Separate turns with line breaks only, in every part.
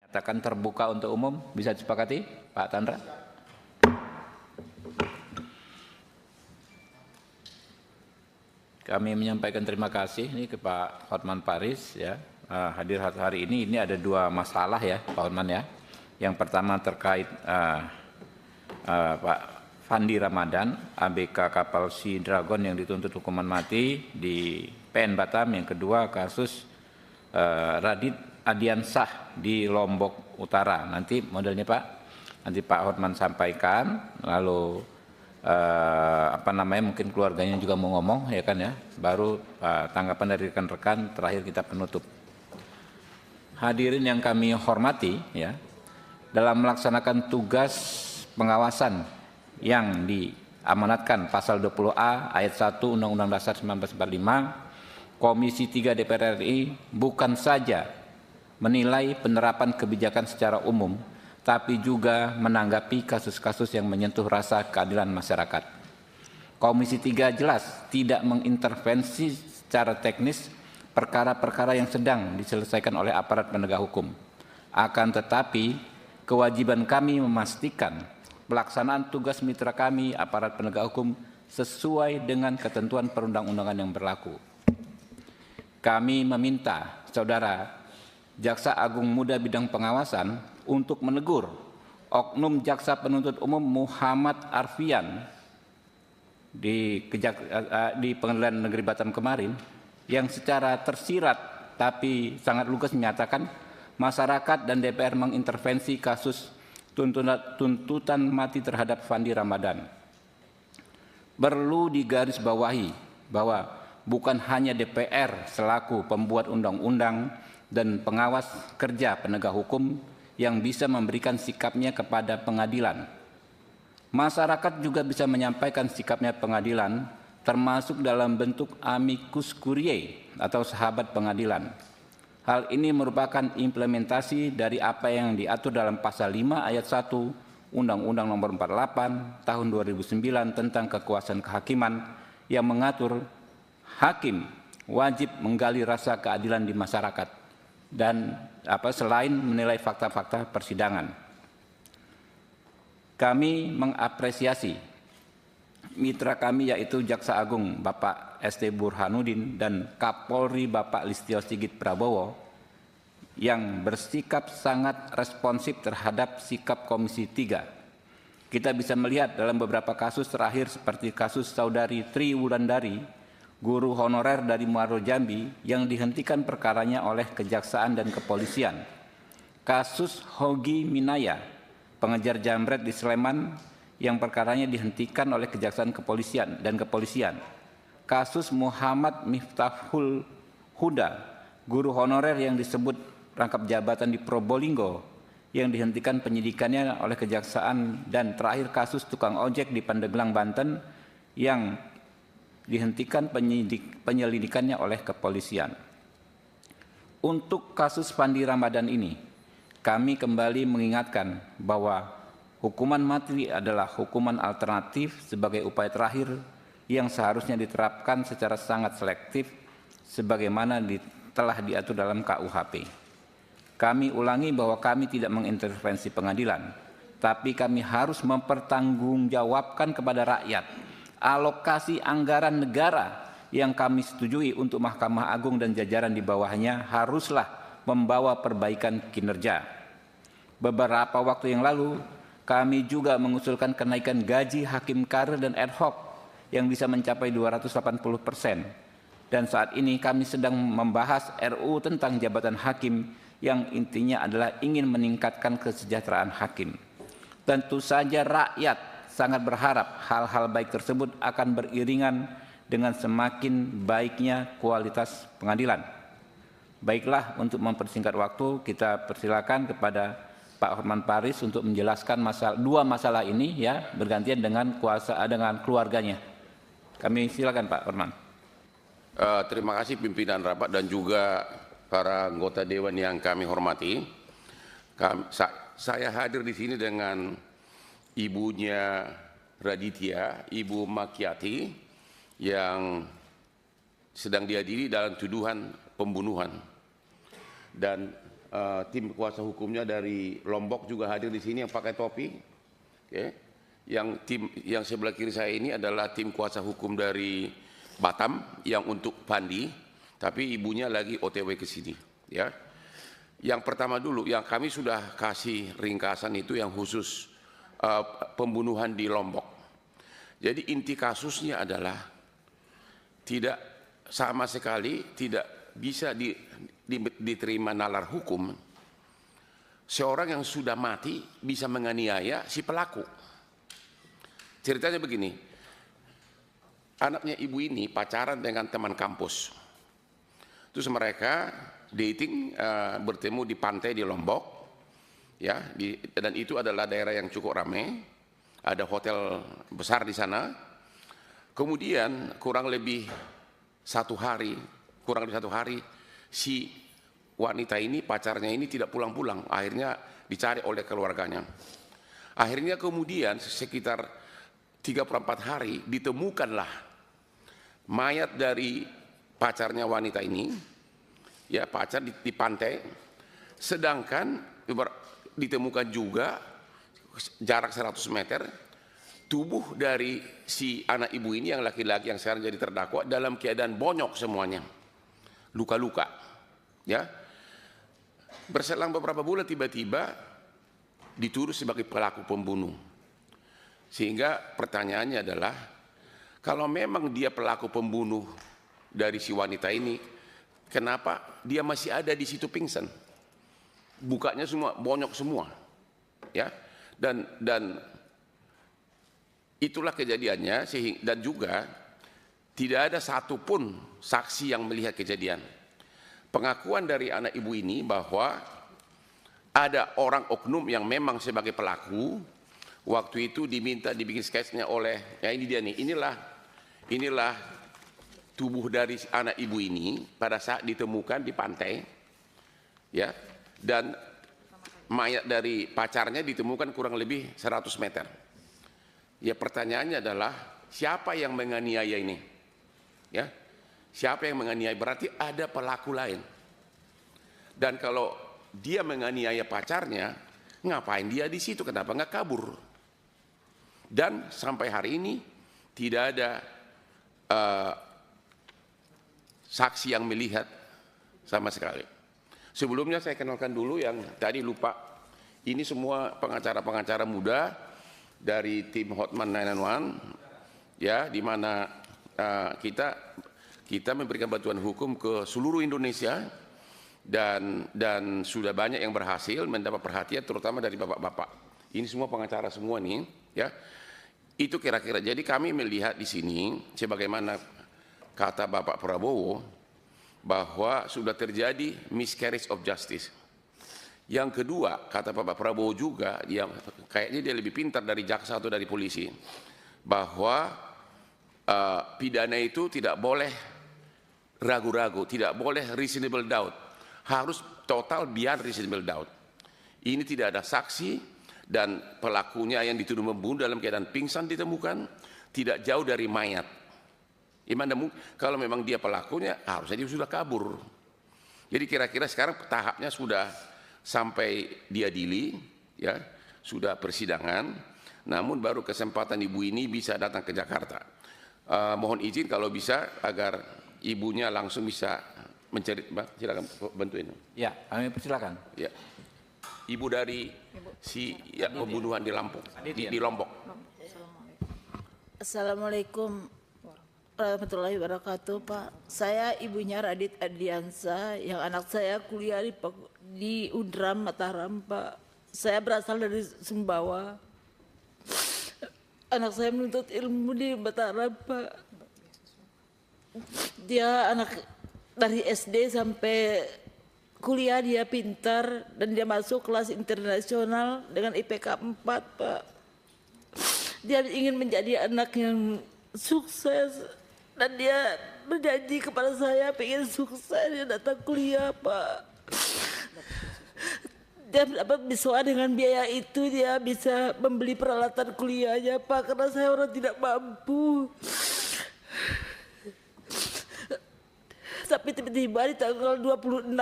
Katakan terbuka untuk umum, bisa disepakati, Pak Tandra? Kami menyampaikan terima kasih ini ke Pak Hotman Paris ya, hadir hari ini ada dua masalah ya Pak Hotman ya. Yang pertama terkait Pak Fandi Ramadan, ABK kapal Sea Dragon yang dituntut hukuman mati di PN Batam. Yang kedua kasus Radit Adiansah di Lombok Utara. Nanti modelnya Pak, nanti Pak Hotman sampaikan, lalu mungkin keluarganya juga mau ngomong ya kan ya, baru tanggapan dari rekan-rekan, terakhir kita penutup. Hadirin yang kami hormati ya, dalam melaksanakan tugas pengawasan yang diamanatkan pasal 20A ayat 1 Undang-Undang Dasar 1945, Komisi 3 DPR RI bukan saja menilai penerapan kebijakan secara umum, tapi juga menanggapi kasus-kasus yang menyentuh rasa keadilan masyarakat. Komisi 3 jelas tidak mengintervensi secara teknis perkara-perkara yang sedang diselesaikan oleh aparat penegak hukum. Akan tetapi, kewajiban kami memastikan pelaksanaan tugas mitra kami, aparat penegak hukum, sesuai dengan ketentuan perundang-undangan yang berlaku. Kami meminta saudara Jaksa Agung Muda Bidang Pengawasan untuk menegur oknum Jaksa Penuntut Umum Muhammad Arfian di Pengadilan Negeri Batam kemarin, yang secara tersirat tapi sangat lugas menyatakan masyarakat dan DPR mengintervensi kasus tuntutan mati terhadap Fandi Ramadan. Perlu digarisbawahi bahwa bukan hanya DPR selaku pembuat undang-undang dan pengawas kerja penegak hukum yang bisa memberikan sikapnya kepada pengadilan. Masyarakat juga bisa menyampaikan sikapnya pengadilan, termasuk dalam bentuk amicus curiae atau sahabat pengadilan. Hal ini merupakan implementasi dari apa yang diatur dalam pasal 5 ayat 1 Undang-Undang Nomor 48 Tahun 2009 tentang kekuasaan kehakiman yang mengatur hakim wajib menggali rasa keadilan di masyarakat dan selain menilai fakta-fakta persidangan. Kami mengapresiasi mitra kami yaitu Jaksa Agung Bapak ST Burhanuddin dan Kapolri Bapak Listio Sigit Prabowo yang bersikap sangat responsif terhadap sikap Komisi 3. Kita bisa melihat dalam beberapa kasus terakhir seperti kasus Saudari Tri Wulandari, guru honorer dari Muaro Jambi yang dihentikan perkaranya oleh Kejaksaan dan Kepolisian. Kasus Hogi Minaya, pengejar jambret di Sleman yang perkaranya dihentikan oleh Kejaksaan dan Kepolisian. Kasus Muhammad Miftahul Huda, guru honorer yang disebut rangkap jabatan di Probolinggo yang dihentikan penyidikannya oleh Kejaksaan, dan terakhir kasus tukang ojek di Pandeglang, Banten yang dihentikan penyelidikannya oleh kepolisian. Untuk kasus Fandi Ramadan ini, kami kembali mengingatkan bahwa hukuman mati adalah hukuman alternatif sebagai upaya terakhir yang seharusnya diterapkan secara sangat selektif sebagaimana telah diatur dalam KUHP. Kami ulangi bahwa kami tidak mengintervensi pengadilan, tapi kami harus mempertanggungjawabkan kepada rakyat alokasi anggaran negara yang kami setujui untuk Mahkamah Agung dan jajaran di bawahnya haruslah membawa perbaikan kinerja. Beberapa waktu yang lalu, kami juga mengusulkan kenaikan gaji hakim karir dan ad hoc yang bisa mencapai 280%. Dan saat ini kami sedang membahas RUU tentang jabatan hakim yang intinya adalah ingin meningkatkan kesejahteraan hakim. Tentu saja rakyat sangat berharap hal-hal baik tersebut akan beriringan dengan semakin baiknya kualitas pengadilan. Baiklah, untuk mempersingkat waktu, kita persilakan kepada Pak Hotman Paris untuk menjelaskan dua masalah ini ya, bergantian dengan keluarganya. Kami silakan Pak Hotman.
Terima kasih pimpinan rapat dan juga para anggota dewan yang kami hormati. Saya hadir di sini dengan ibunya Raditya, Ibu Makiati, yang sedang diadili dalam tuduhan pembunuhan. Dan tim kuasa hukumnya dari Lombok juga hadir di sini yang pakai topi. Yang sebelah kiri saya ini adalah tim kuasa hukum dari Batam yang untuk Pandi, tapi ibunya lagi OTW ke sini. Ya, yang pertama dulu, yang kami sudah kasih ringkasan itu yang khusus pembunuhan di Lombok. Jadi inti kasusnya adalah tidak sama sekali tidak bisa diterima nalar hukum. Seorang yang sudah mati bisa menganiaya si pelaku. Ceritanya begini, anaknya ibu ini pacaran dengan teman kampus. Terus mereka dating, bertemu di pantai di Lombok, ya, dan itu adalah daerah yang cukup ramai, ada hotel besar di sana. Kemudian kurang lebih satu hari, si wanita ini, pacarnya ini tidak pulang-pulang, akhirnya dicari oleh keluarganya. Akhirnya kemudian sekitar 34 hari ditemukanlah mayat dari pacarnya wanita ini, ya, pacar di pantai, sedangkan ditemukan juga jarak 100 meter tubuh dari si anak ibu ini yang laki-laki yang sekarang jadi terdakwa dalam keadaan bonyok semuanya, luka-luka, ya. Berselang beberapa bulan tiba-tiba dituduh sebagai pelaku pembunuh. Sehingga pertanyaannya adalah, kalau memang dia pelaku pembunuh dari si wanita ini, kenapa dia masih ada di situ pingsan? Bukanya semua bonyok semua, ya. Dan itulah kejadiannya, dan juga tidak ada satupun saksi yang melihat kejadian. Pengakuan dari anak ibu ini bahwa ada orang oknum yang memang sebagai pelaku, waktu itu diminta dibikin sketsnya oleh, ya ini dia nih, inilah tubuh dari anak ibu ini pada saat ditemukan di pantai, ya, dan mayat dari pacarnya ditemukan kurang lebih 100 meter. Ya, pertanyaannya adalah siapa yang menganiaya ini? Ya, siapa yang menganiaya? Berarti ada pelaku lain. Dan kalau dia menganiaya pacarnya, ngapain dia di situ? Kenapa nggak kabur? Dan sampai hari ini tidak ada saksi yang melihat sama sekali. Sebelumnya saya kenalkan dulu yang tadi lupa. Ini semua pengacara-pengacara muda dari tim Hotman 991, ya, di mana kita memberikan bantuan hukum ke seluruh Indonesia, dan sudah banyak yang berhasil mendapat perhatian, terutama dari bapak-bapak. Ini semua pengacara semua nih, ya. Itu kira-kira. Jadi kami melihat di sini, sebagaimana kata Bapak Prabowo, bahwa sudah terjadi miscarriage of justice. Yang kedua, kata Bapak Prabowo juga, kayaknya dia lebih pintar dari jaksa atau dari polisi, bahwa pidana itu tidak boleh ragu-ragu, tidak boleh reasonable doubt, harus total beyond reasonable doubt. Ini tidak ada saksi, dan pelakunya yang dituduh membunuh dalam keadaan pingsan ditemukan tidak jauh dari mayat. Kalau memang dia pelakunya, harusnya dia sudah kabur. Jadi kira-kira sekarang tahapnya sudah sampai diadili, ya, sudah persidangan, namun baru kesempatan ibu ini bisa datang ke Jakarta. Mohon izin kalau bisa agar ibunya langsung bisa mencari, silakan bantuin.
Ya, kami persilakan.
Ya. Ibu dari pembunuhan di Lampung, di Lombok.
Assalamualaikum warahmatullahi wabarakatuh, Pak. Saya ibunya Radit Adiansa, yang anak saya kuliah di Undram Mataram, Pak. Saya berasal dari Sumbawa. Anak saya menuntut ilmu di Mataram, Pak. Dia anak dari SD sampai kuliah, dia pintar dan dia masuk kelas internasional dengan IPK 4, Pak. Dia ingin menjadi anak yang sukses dan dia berjanji kepada saya pengen sukses, dia datang kuliah, Pak. Dia dapat beasiswa, dengan biaya itu dia bisa membeli peralatan kuliahnya, Pak, karena saya orang tidak mampu. Tapi tiba-tiba di tanggal 26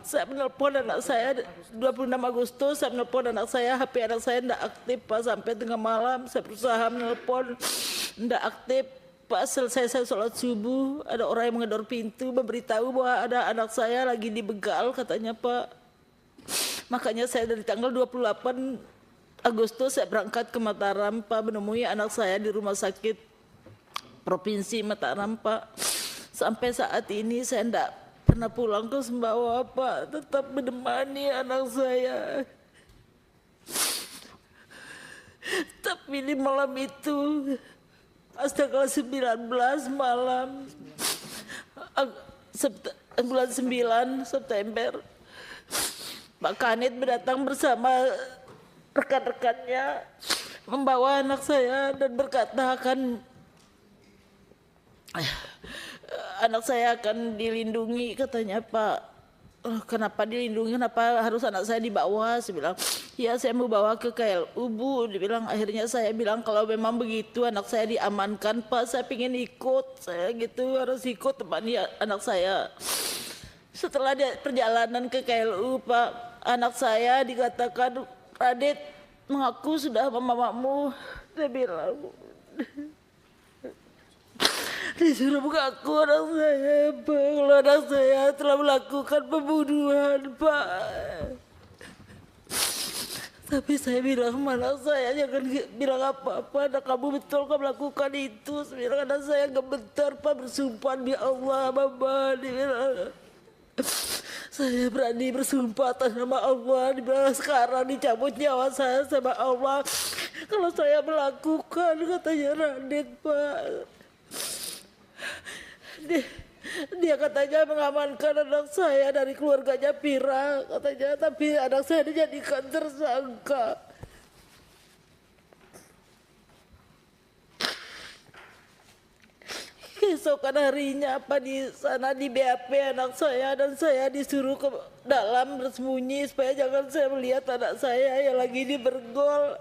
saya menelpon anak saya, 26 Agustus saya menelpon anak saya, HP anak saya tidak aktif Pak, sampai tengah malam saya berusaha menelpon, tidak aktif Pak. Selesai saya sholat subuh, ada orang yang menggedor pintu memberitahu bahwa ada anak saya lagi dibegal katanya Pak. Makanya saya dari tanggal 28 Agustus saya berangkat ke Mataram Pak, menemui anak saya di rumah sakit Provinsi Mataram Pak. Sampai saat ini saya tidak pernah pulang ke Sumbawa Pak, tetap menemani anak saya. Tapi di malam itu, tanggal 19 malam, bulan 9 September, Pak Kanit datang bersama rekan-rekannya membawa anak saya dan berkata anak saya akan dilindungi katanya Pak. Kenapa dilindungi, kenapa harus anak saya dibawa? Saya bilang, ya saya mau bawa ke KLU Bu. Dibilang, akhirnya saya bilang kalau memang begitu anak saya diamankan Pak, saya ingin ikut, saya gitu harus ikut temani anak saya. Setelah dia perjalanan ke KLU Pak, anak saya dikatakan, Radit mengaku sudah mamamu. Dia bilang, disuruh mengaku anak saya Pak, kalau anak saya telah melakukan pembunuhan Pak. Tapi saya bilang mana saya, jangan bilang apa-apa, anak kamu betul kamu melakukan itu. Saya bilang anak saya gemetar Pak, bersumpah demi Allah Mama. Dia bilang, saya berani bersumpah atas nama Allah, dibilang sekarang dicabut nyawa saya sama Allah kalau saya melakukan, katanya Radit Pak. Dia katanya mengamankan anak saya dari keluarganya Pira katanya, tapi anak saya dijadikan tersangka. Keesokan harinya apa di sana di BAP anak saya, dan saya disuruh ke dalam bersembunyi supaya jangan saya melihat anak saya yang lagi dibergol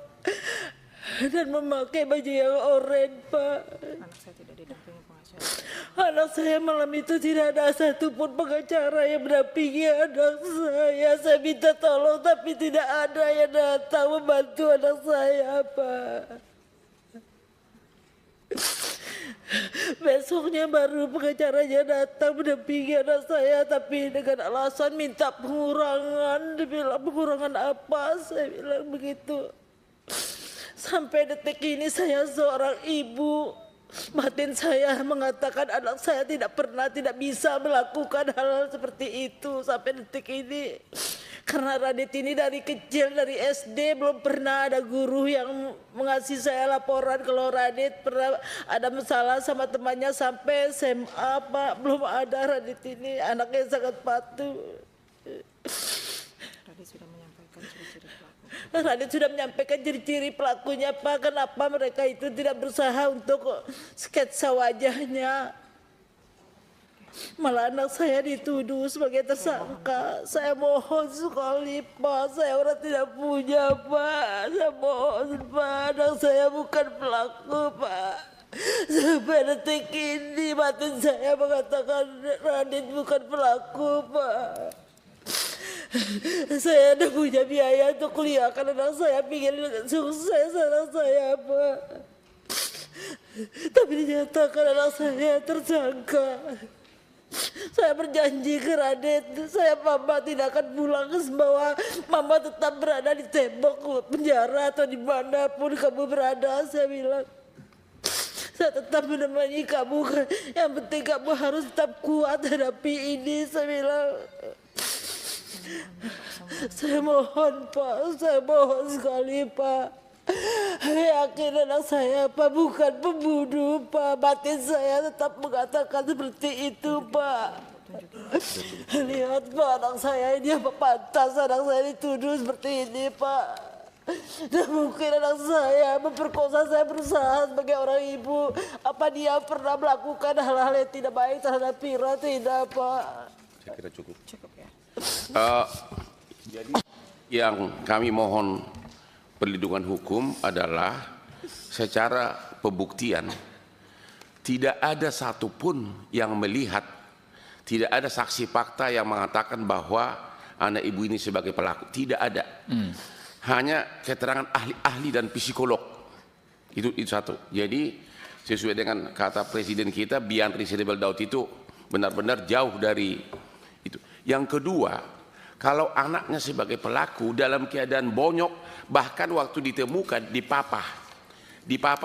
dan memakai baju yang oranye Pak.
Anak saya tidak didampingi pengacara.
Anak saya malam itu tidak ada satupun pengacara yang mendampingi anak saya. Saya minta tolong tapi tidak ada yang datang membantu anak saya Pak. Besoknya baru pengacaranya datang mendampingi anak saya, tapi dengan alasan minta pengurangan. Dia bilang, pengurangan apa? Saya bilang begitu. Sampai detik ini saya seorang ibu, batin saya mengatakan anak saya tidak pernah, tidak bisa melakukan hal seperti itu sampai detik ini. Karena Radit ini dari kecil, dari SD belum pernah ada guru yang mengasih saya laporan kalau Radit pernah ada masalah sama temannya. Sampai SMA Pak, belum ada. Radit ini anaknya sangat patuh.
Radit sudah menyampaikan ciri-ciri pelaku.
Radit sudah menyampaikan ciri-ciri pelakunya Pak. Kenapa mereka itu tidak berusaha untuk sketsa wajahnya? Malah anak saya dituduh sebagai tersangka. Saya mohon sekali Pak, saya orang tidak punya Pak. Saya mohon Pak, anak saya bukan pelaku Pak. Sampai detik ini batin saya mengatakan Radit bukan pelaku Pak. Saya ada punya biaya untuk kuliahkan anak saya, pingin sukses anak saya Pak. Tapi dinyatakan anak saya tersangka. Saya berjanji ke Radit, Mama tidak akan pulang ke Sumbawa. Mama tetap berada di tembok penjara atau dimanapun kamu berada. Saya bilang, saya tetap menemani kamu. Yang penting kamu harus tetap kuat hadapi ini. Saya bilang, saya mohon Pak, saya mohon sekali Pak. Yakin anak saya Pak bukan pembunuh Pak. Batin saya tetap mengatakan seperti itu Pak. Lihat Pak, anak saya ini apa pantas anak saya dituduh seperti ini Pak. Dan mungkin anak saya memperkosa saya berusaha sebagai orang ibu. Apa dia pernah melakukan hal-hal yang tidak baik terhadap Pira? Tidak Pak.
Saya kira cukup.
Cukup ya.
Jadi yang kami mohon perlindungan hukum adalah secara pembuktian tidak ada satupun yang melihat Tidak ada saksi fakta yang mengatakan bahwa anak ibu ini sebagai pelaku. Tidak ada. Hanya keterangan ahli-ahli dan psikolog. Itu satu. Jadi sesuai dengan kata presiden kita, beyond reasonable doubt itu benar-benar jauh dari itu. Yang kedua, kalau anaknya sebagai pelaku dalam keadaan bonyok, bahkan waktu ditemukan dipapah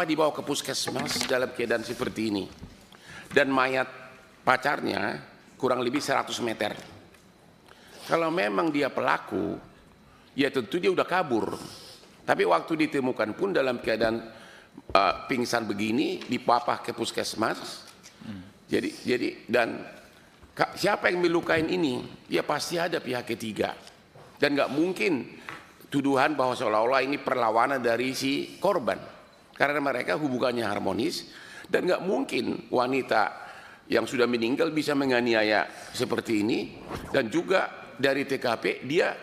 dibawa ke puskesmas dalam keadaan seperti ini, dan mayat pacarnya kurang lebih 100 meter. Kalau memang dia pelaku, ya tentu dia udah kabur. Tapi waktu ditemukan pun dalam keadaan pingsan begini, dipapah ke puskesmas. Jadi dan siapa yang melukain ini? Ya pasti ada pihak ketiga. Dan nggak mungkin tuduhan bahwa seolah-olah ini perlawanan dari si korban. Karena mereka hubungannya harmonis, dan nggak mungkin wanita yang sudah meninggal bisa menganiaya seperti ini. Dan juga dari TKP dia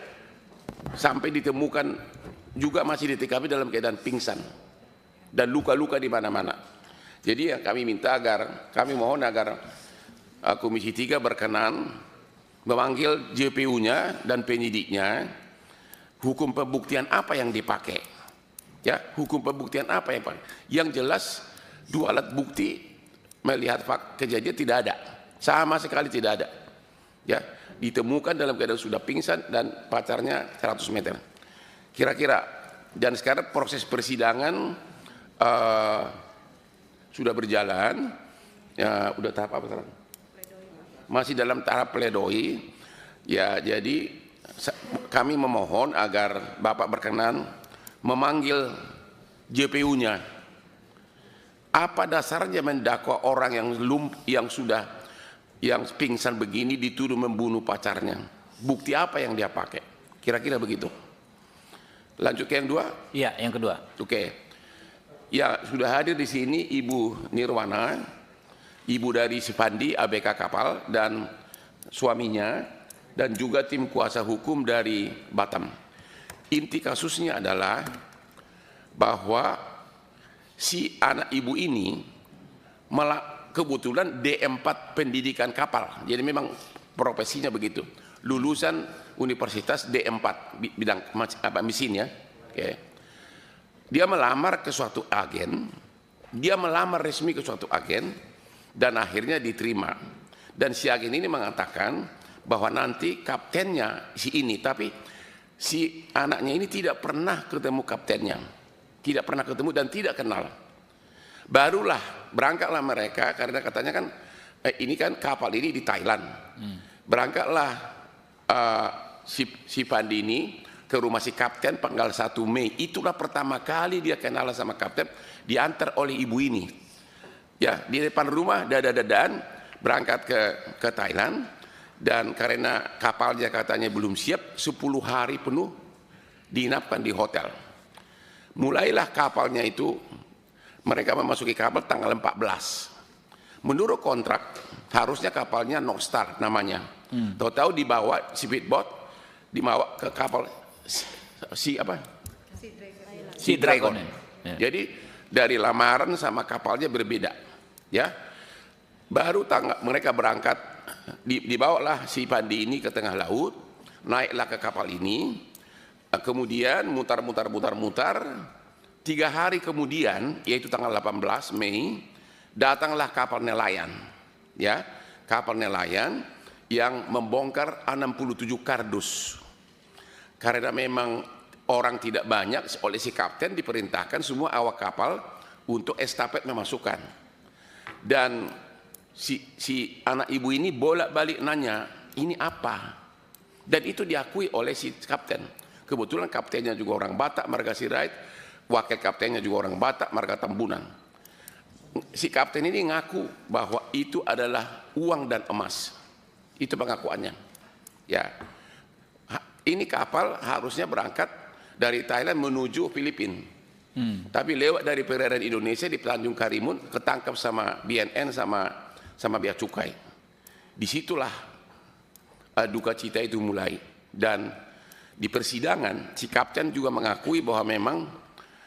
sampai ditemukan juga masih di TKP dalam keadaan pingsan dan luka-luka di mana-mana. Jadi yang kami minta kami mohon agar Komisi 3 berkenan memanggil JPU-nya dan penyidiknya, hukum pembuktian apa yang dipakai. Ya, hukum pembuktian apa yang pakai? Yang jelas dua alat bukti melihat kejadian tidak ada, sama sekali tidak ada. Ya, ditemukan dalam keadaan sudah pingsan dan pacarnya 100 meter. Kira-kira, dan sekarang proses persidangan sudah berjalan. Ya, udah tahap apa sekarang? Masih dalam tahap pledoi. Ya, jadi kami memohon agar Bapak berkenan memanggil JPU-nya. Apa dasarnya mendakwa orang yang pingsan begini dituduh membunuh pacarnya? Bukti apa yang dia pakai? Kira-kira begitu. Lanjut ke yang dua?
Iya, yang kedua.
Oke. Ya, sudah hadir di sini Ibu Nirwana, ibu dari Sipandi ABK kapal, dan suaminya, dan juga tim kuasa hukum dari Batam. Inti kasusnya adalah bahwa si anak ibu ini kebetulan D4 pendidikan kapal. Jadi memang profesinya begitu. Lulusan Universitas D4 bidang mesin ya. Oke. Dia melamar ke suatu agen, dia melamar resmi ke suatu agen dan akhirnya diterima. Dan si agen ini mengatakan bahwa nanti kaptennya si ini, tapi si anaknya ini tidak pernah ketemu kaptennya, tidak pernah ketemu dan tidak kenal. Barulah berangkatlah mereka, karena katanya kan ini kan kapal ini di Thailand. Berangkatlah si Pandi ini ke rumah si kapten tanggal 1 Mei. Itulah pertama kali dia kenal sama kapten, diantar oleh ibu ini. Ya, di depan rumah dada-dadaan berangkat ke Thailand. Dan karena kapalnya katanya belum siap, 10 hari penuh diinapkan di hotel. Mulailah kapalnya itu, mereka memasuki kapal tanggal 14. Menurut kontrak, harusnya kapalnya North Star namanya. Tahu-tahu dibawa speedboat, dibawa ke kapal Sea Dragon.
Ya.
Jadi dari lamaran sama kapalnya berbeda. Ya, baru mereka berangkat. Dibawalah si Pandi ini ke tengah laut, naiklah ke kapal ini, kemudian mutar. 3 hari kemudian, yaitu tanggal 18 Mei, datanglah kapal nelayan. Ya, kapal nelayan yang membongkar 67 kardus. Karena memang orang tidak banyak, oleh si kapten diperintahkan semua awak kapal untuk estafet memasukkan. Dan si anak ibu ini bolak-balik nanya, ini apa? Dan itu diakui oleh si kapten. Kebetulan kaptennya juga orang Batak, marga Sirait, wakil kaptennya juga orang Batak, marga Tambunan. Si kapten ini ngaku bahwa itu adalah uang dan emas. Itu pengakuannya. Ya, ini kapal harusnya berangkat dari Thailand menuju Filipina. Tapi lewat dari perairan Indonesia di Tanjung Karimun, ketangkap sama BNN sama bea cukai. Disitulah duka cita itu mulai. Dan di persidangan si kapten juga mengakui bahwa memang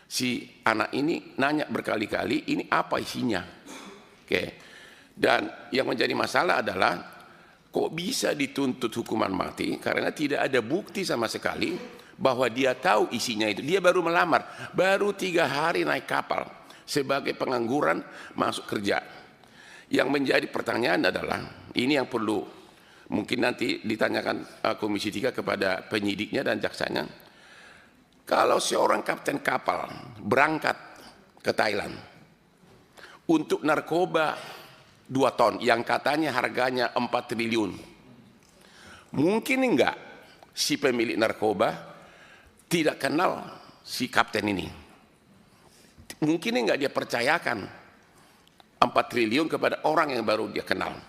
si anak ini nanya berkali-kali, ini apa isinya. Oke. Dan yang menjadi masalah adalah Kok bisa dituntut hukuman mati? Karena tidak ada bukti sama sekali bahwa dia tahu isinya itu. Dia baru melamar, baru 3 hari naik kapal sebagai pengangguran masuk kerja. Yang menjadi pertanyaan adalah, ini yang perlu mungkin nanti ditanyakan Komisi 3 kepada penyidiknya dan jaksanya. Kalau seorang kapten kapal berangkat ke Thailand untuk narkoba 2 ton yang katanya harganya 4 triliun. Mungkin enggak si pemilik narkoba tidak kenal si kapten ini? Mungkin enggak dia percayakan 4 triliun kepada orang yang baru dia kenal?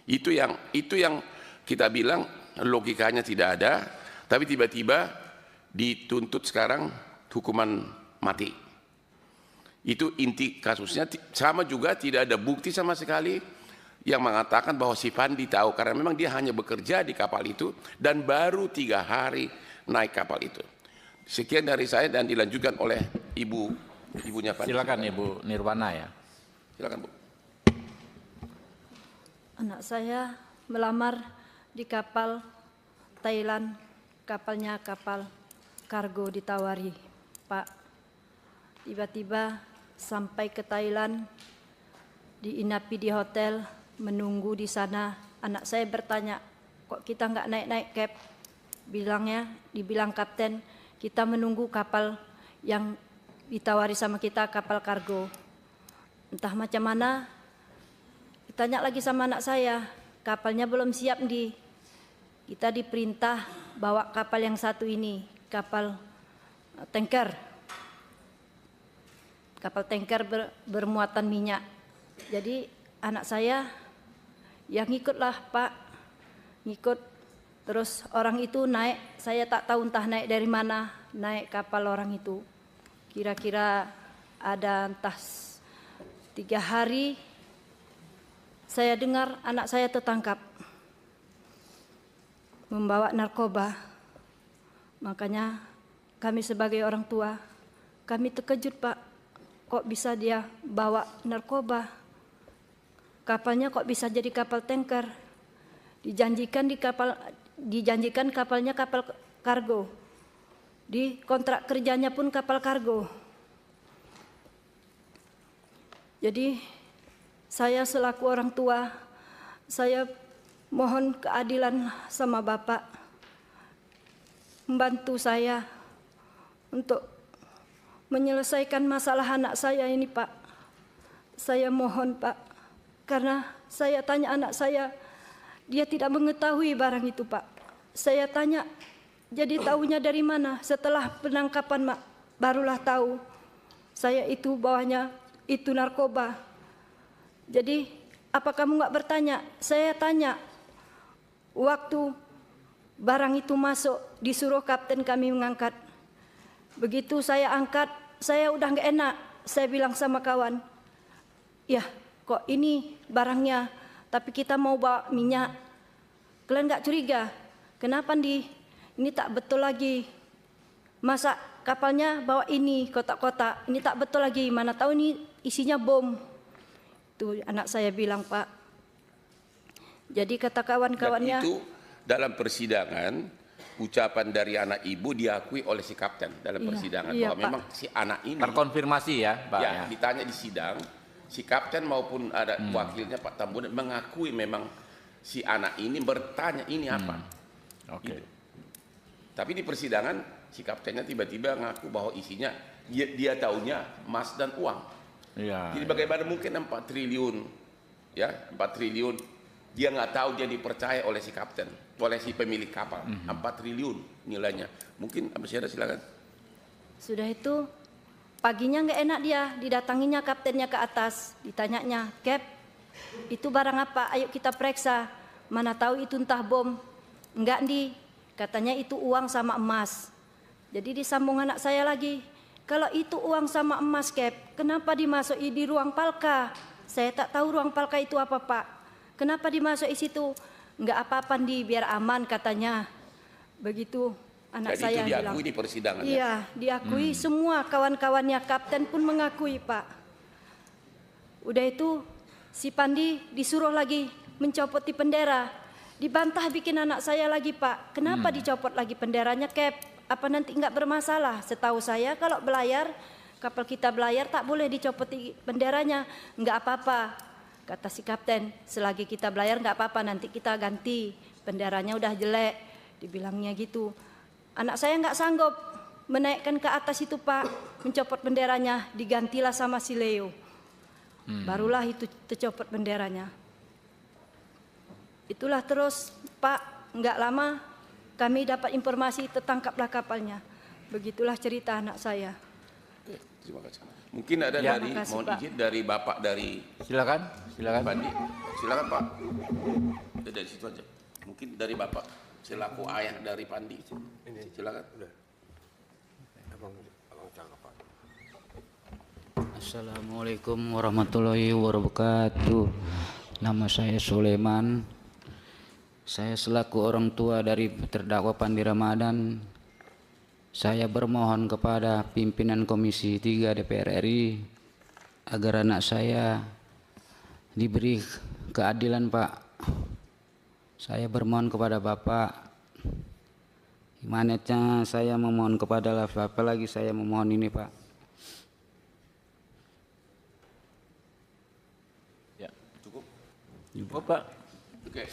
Itu yang kita bilang logikanya tidak ada, tapi tiba-tiba dituntut sekarang hukuman mati. Itu inti kasusnya. Sama juga tidak ada bukti sama sekali yang mengatakan bahwa si Pandi tahu, karena memang dia hanya bekerja di kapal itu dan baru 3 hari naik kapal itu. Sekian dari saya dan dilanjutkan oleh ibunya Pandi.
Silakan Ibu Nirwana ya.
Silakan Bu.
Anak saya melamar di kapal Thailand, kapalnya kapal kargo ditawari, Pak. Tiba-tiba sampai ke Thailand, diinapi di hotel, menunggu di sana. Anak saya bertanya, kok kita nggak naik-naik cab? Dibilang kapten, kita menunggu kapal yang ditawari sama kita, kapal kargo. Entah macam mana, ditanya lagi sama anak saya, kapalnya belum siap kita diperintah bawa kapal yang satu ini, kapal tanker. Kapal tanker bermuatan minyak. Jadi anak saya yang ngikutlah Pak, ngikut. Terus orang itu naik, saya tak tahu entah naik dari mana, naik kapal orang itu. Kira-kira ada entah 3 hari, saya dengar anak saya tertangkap membawa narkoba. Makanya kami sebagai orang tua, kami terkejut Pak. Kok bisa dia bawa narkoba? Kapalnya kok bisa jadi kapal tanker? Dijanjikan kapalnya kapal kargo. Di kontrak kerjanya pun kapal kargo. Jadi saya selaku orang tua, saya mohon keadilan sama Bapak. Membantu saya untuk menyelesaikan masalah anak saya ini Pak. Saya mohon Pak, karena saya tanya anak saya, dia tidak mengetahui barang itu Pak. Saya tanya, jadi tahunya dari mana? Setelah penangkapan Mak, barulah tahu saya itu bawahnya itu narkoba. Jadi apa kamu nggak bertanya? Saya tanya, waktu barang itu masuk disuruh kapten kami mengangkat. Begitu saya angkat, saya udah nggak enak. Saya bilang sama kawan, ya kok ini barangnya, tapi kita mau bawa minyak. Kalian nggak curiga? Kenapa ini tak betul lagi? Masa kapalnya bawa ini kotak-kotak, ini tak betul lagi. Mana tahu ini isinya bom. Itu anak saya bilang Pak. Jadi kata kawan-kawannya.
Dan itu dalam persidangan. Ucapan dari anak ibu diakui oleh si kapten dalam persidangan bahwa
Pak.
memang si anak ini
Terkonfirmasi ya Pak.
Ya, ditanya di sidang, si kapten maupun ada wakilnya Pak Tambunan mengakui memang si anak ini bertanya ini apa.
Oke.
Gitu. Tapi di persidangan si kaptennya tiba-tiba ngaku bahwa isinya dia taunya emas dan uang.
Iya.
Jadi bagaimana mungkin 4 triliun, ya 4 triliun dia nggak tahu, dia dipercaya oleh si kapten, oleh si pemilik kapal. 4 triliun nilainya. Mungkin masih ada, silakan.
Sudah itu paginya nggak enak dia, didatanginya kaptennya ke atas, ditanyanya, Cap, itu barang apa? Ayo kita periksa. Mana tahu itu entah bom. Enggak katanya itu uang sama emas. Jadi disambung anak saya lagi, kalau itu uang sama emas Cap, kenapa dimasuki di ruang palka? Saya tak tahu ruang palka itu apa Pak. Kenapa dimasuk di situ? Enggak apa-apa biar aman katanya. Begitu anak
jadi
saya
itu diakui
bilang.
di persidangan.
Iya, diakui semua kawan-kawannya, kapten pun mengakui Pak. Udah itu si Pandi disuruh lagi mencopoti bendera. Dibantah bikin anak saya lagi Pak. Kenapa dicopot lagi benderanya Cap? Apa nanti nggak bermasalah? Setahu saya kalau belayar, kapal kita belayar tak boleh dicopot benderanya. Nggak apa-apa, kata si kapten. Selagi kita belayar nggak apa-apa, nanti kita ganti. Benderanya udah jelek, dibilangnya gitu. Anak saya nggak sanggup menaikkan ke atas itu Pak, mencopot benderanya, digantilah sama si Leo. Barulah itu tercopot benderanya. Itulah terus Pak, nggak lama kami dapat informasi tertangkaplah kapalnya. Begitulah cerita anak saya.
Oke, terima kasih. Mungkin ada
Ya.
dari,
Terima kasih,
mohon
Pak.
izin dari Bapak dari
Silakan, silakan.
Pandi. Silakan Pak. Dari situ aja. Mungkin dari Bapak selaku ayah dari Pandi. Silakan.
Assalamualaikum warahmatullahi wabarakatuh. Nama saya Sulaiman. Saya selaku orang tua dari terdakwa Pandi Ramadan. Saya bermohon kepada pimpinan Komisi 3 DPR RI agar anak saya diberi keadilan, Pak. Saya bermohon kepada Bapak. Imanetnya saya memohon kepada Bapak lagi saya memohon ini, Pak.
Ya.
Cukup.
Cukup, Pak.
Oke.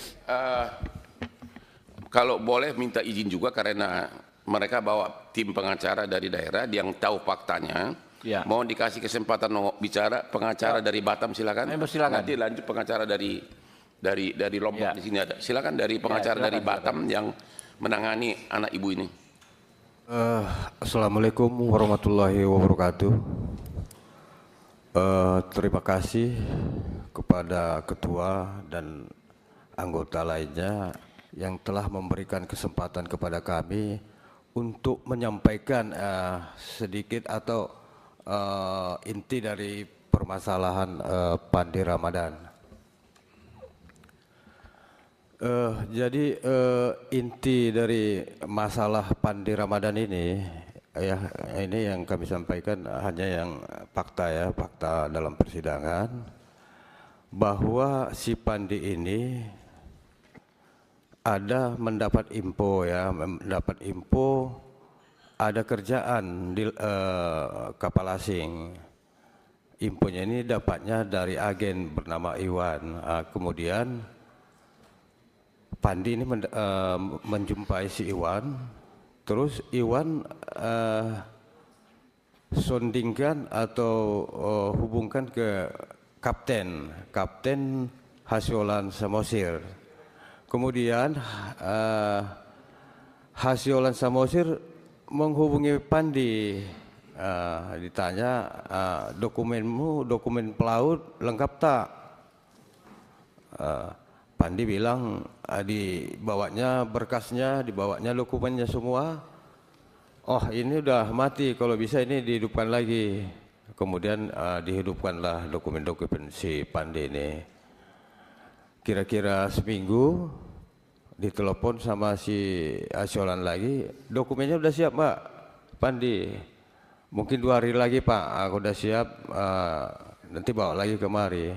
Kalau boleh minta izin juga karena mereka bawa tim pengacara dari daerah yang tahu faktanya.
Ya.
Mohon dikasih kesempatan bicara pengacara dari Batam, silakan.
Silakan.
Nanti lanjut pengacara dari Lombok
Ya.
di sini ada. Silakan dari pengacara
silakan,
dari Batam yang menangani anak ibu ini.
Assalamualaikum warahmatullahi wabarakatuh. Terima kasih kepada ketua dan anggota lainnya yang telah memberikan kesempatan kepada kami untuk menyampaikan sedikit atau inti dari permasalahan Pandi Ramadan. Jadi inti dari masalah Pandi Ramadan ini, ya ini yang kami sampaikan hanya yang fakta ya, fakta dalam persidangan, bahwa si Pandi ini ada mendapat info ya, mendapat info ada kerjaan di kapal asing. Infonya ini dapatnya dari agen bernama Iwan. Kemudian Pandi ini menjumpai si Iwan, terus Iwan sondingkan atau hubungkan ke Kapten Hasyolan Samosir. Kemudian Hasyolan Samosir menghubungi Pandi, ditanya dokumenmu, dokumen pelaut lengkap tak? Pandi bilang dibawanya berkasnya, dibawanya dokumennya semua. Oh ini udah mati, kalau bisa ini dihidupkan lagi. Kemudian dihidupkanlah dokumen-dokumen si Pandi ini. Kira-kira seminggu ditelepon sama si Asyolan lagi, dokumennya udah siap Mbak Pandi. Mungkin 2 hari lagi Pak, aku udah siap, nanti bawa lagi kemari.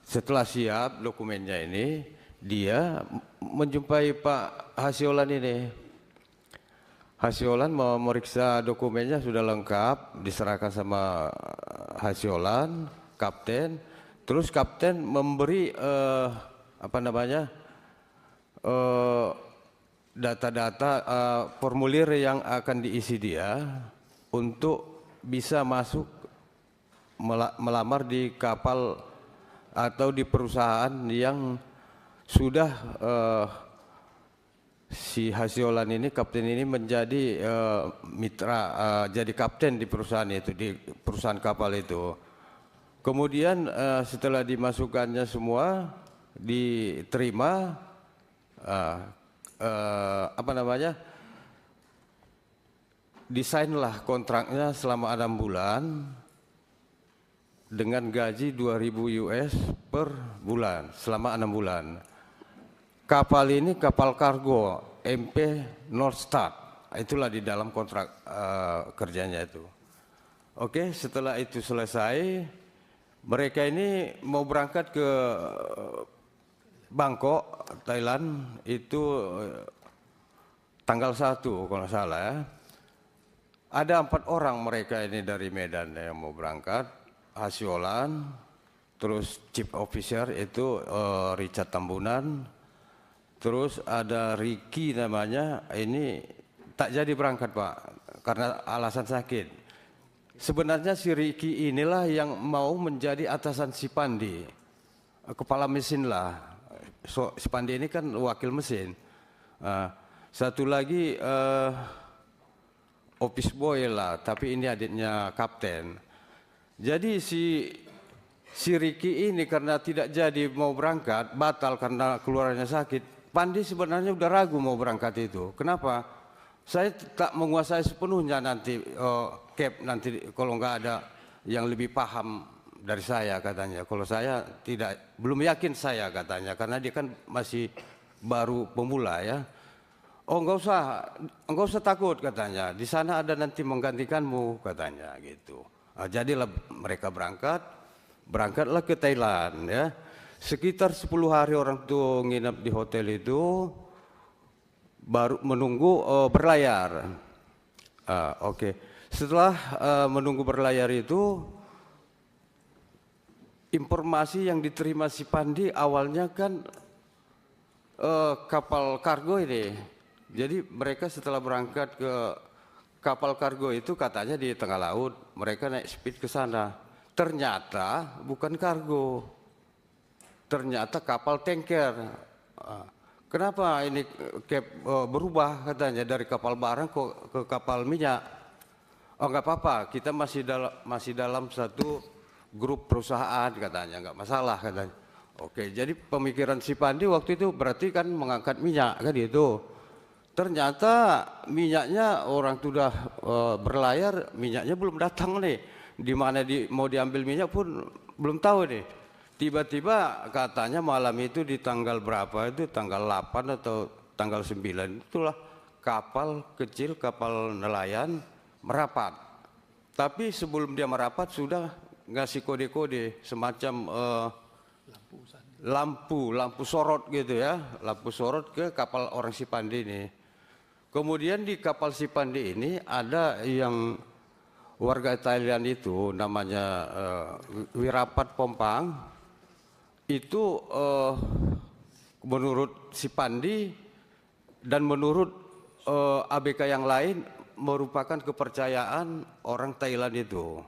Setelah siap dokumennya ini, dia menjumpai Pak Hasyolan ini. Hasyolan mau meriksa dokumennya sudah lengkap, diserahkan sama Hasyolan, kapten. Terus kapten memberi data-data formulir yang akan diisi dia untuk bisa masuk melamar di kapal atau di perusahaan yang sudah si Hasyolan ini, kapten ini menjadi mitra, jadi kapten di perusahaan itu, di perusahaan kapal itu. Kemudian setelah dimasukkannya semua, diterima, desainlah kontraknya selama 6 bulan dengan gaji 2.000 US per bulan selama 6 bulan. Kapal ini kapal kargo MP North Star, itulah di dalam kontrak kerjanya itu. Oke, setelah itu selesai, mereka ini mau berangkat ke Bangkok, Thailand itu tanggal 1 kalau nggak salah ya. Ada 4 orang mereka ini dari Medan yang mau berangkat, Hasiolan, terus Chief Officer itu Richard Tambunan, terus ada Ricky namanya, ini tak jadi berangkat Pak karena alasan sakit. Sebenarnya si Ricky inilah yang mau menjadi atasan si Pandi, kepala mesin lah. So, si Pandi ini kan wakil mesin. Satu lagi office boy lah, tapi ini adiknya kapten. Jadi si Ricky ini karena tidak jadi mau berangkat, batal karena keluarnya sakit. Pandi sebenarnya udah ragu mau berangkat itu. Kenapa? Saya tak menguasai sepenuhnya nanti Cap nanti kalau nggak ada yang lebih paham dari saya katanya. Kalau saya tidak, belum yakin saya katanya karena dia kan masih baru pemula ya. Oh enggak usah takut katanya. Di sana ada nanti menggantikanmu katanya gitu. Nah, jadilah mereka berangkatlah ke Thailand ya. Sekitar 10 hari orang tuh nginap di hotel itu, baru menunggu berlayar. Oke. Setelah menunggu berlayar itu, informasi yang diterima si Pandi awalnya kan kapal kargo ini. Jadi mereka setelah berangkat ke kapal kargo itu katanya di tengah laut, mereka naik speed ke sana. Ternyata bukan kargo, ternyata kapal tanker. Kenapa ini berubah katanya dari kapal barang ke kapal minyak? Oh nggak apa-apa, kita masih dalam satu grup perusahaan katanya, nggak masalah katanya. Oke, jadi pemikiran si Pandi waktu itu berarti kan mengangkat minyak kan itu. Ternyata minyaknya orang sudah berlayar, minyaknya belum datang nih. Di mana mau diambil minyak pun belum tahu nih. Tiba-tiba katanya malam itu di tanggal berapa itu, tanggal 8 atau tanggal 9, itulah kapal kecil, kapal nelayan merapat. Tapi sebelum dia merapat sudah ngasih kode-kode semacam lampu sorot gitu ya, lampu sorot ke kapal orang si Pandi ini. Kemudian di kapal si Pandi ini ada yang warga Thailand itu namanya Wirapat Pompang. Itu menurut si Pandi dan menurut ABK yang lain merupakan kepercayaan orang Thailand itu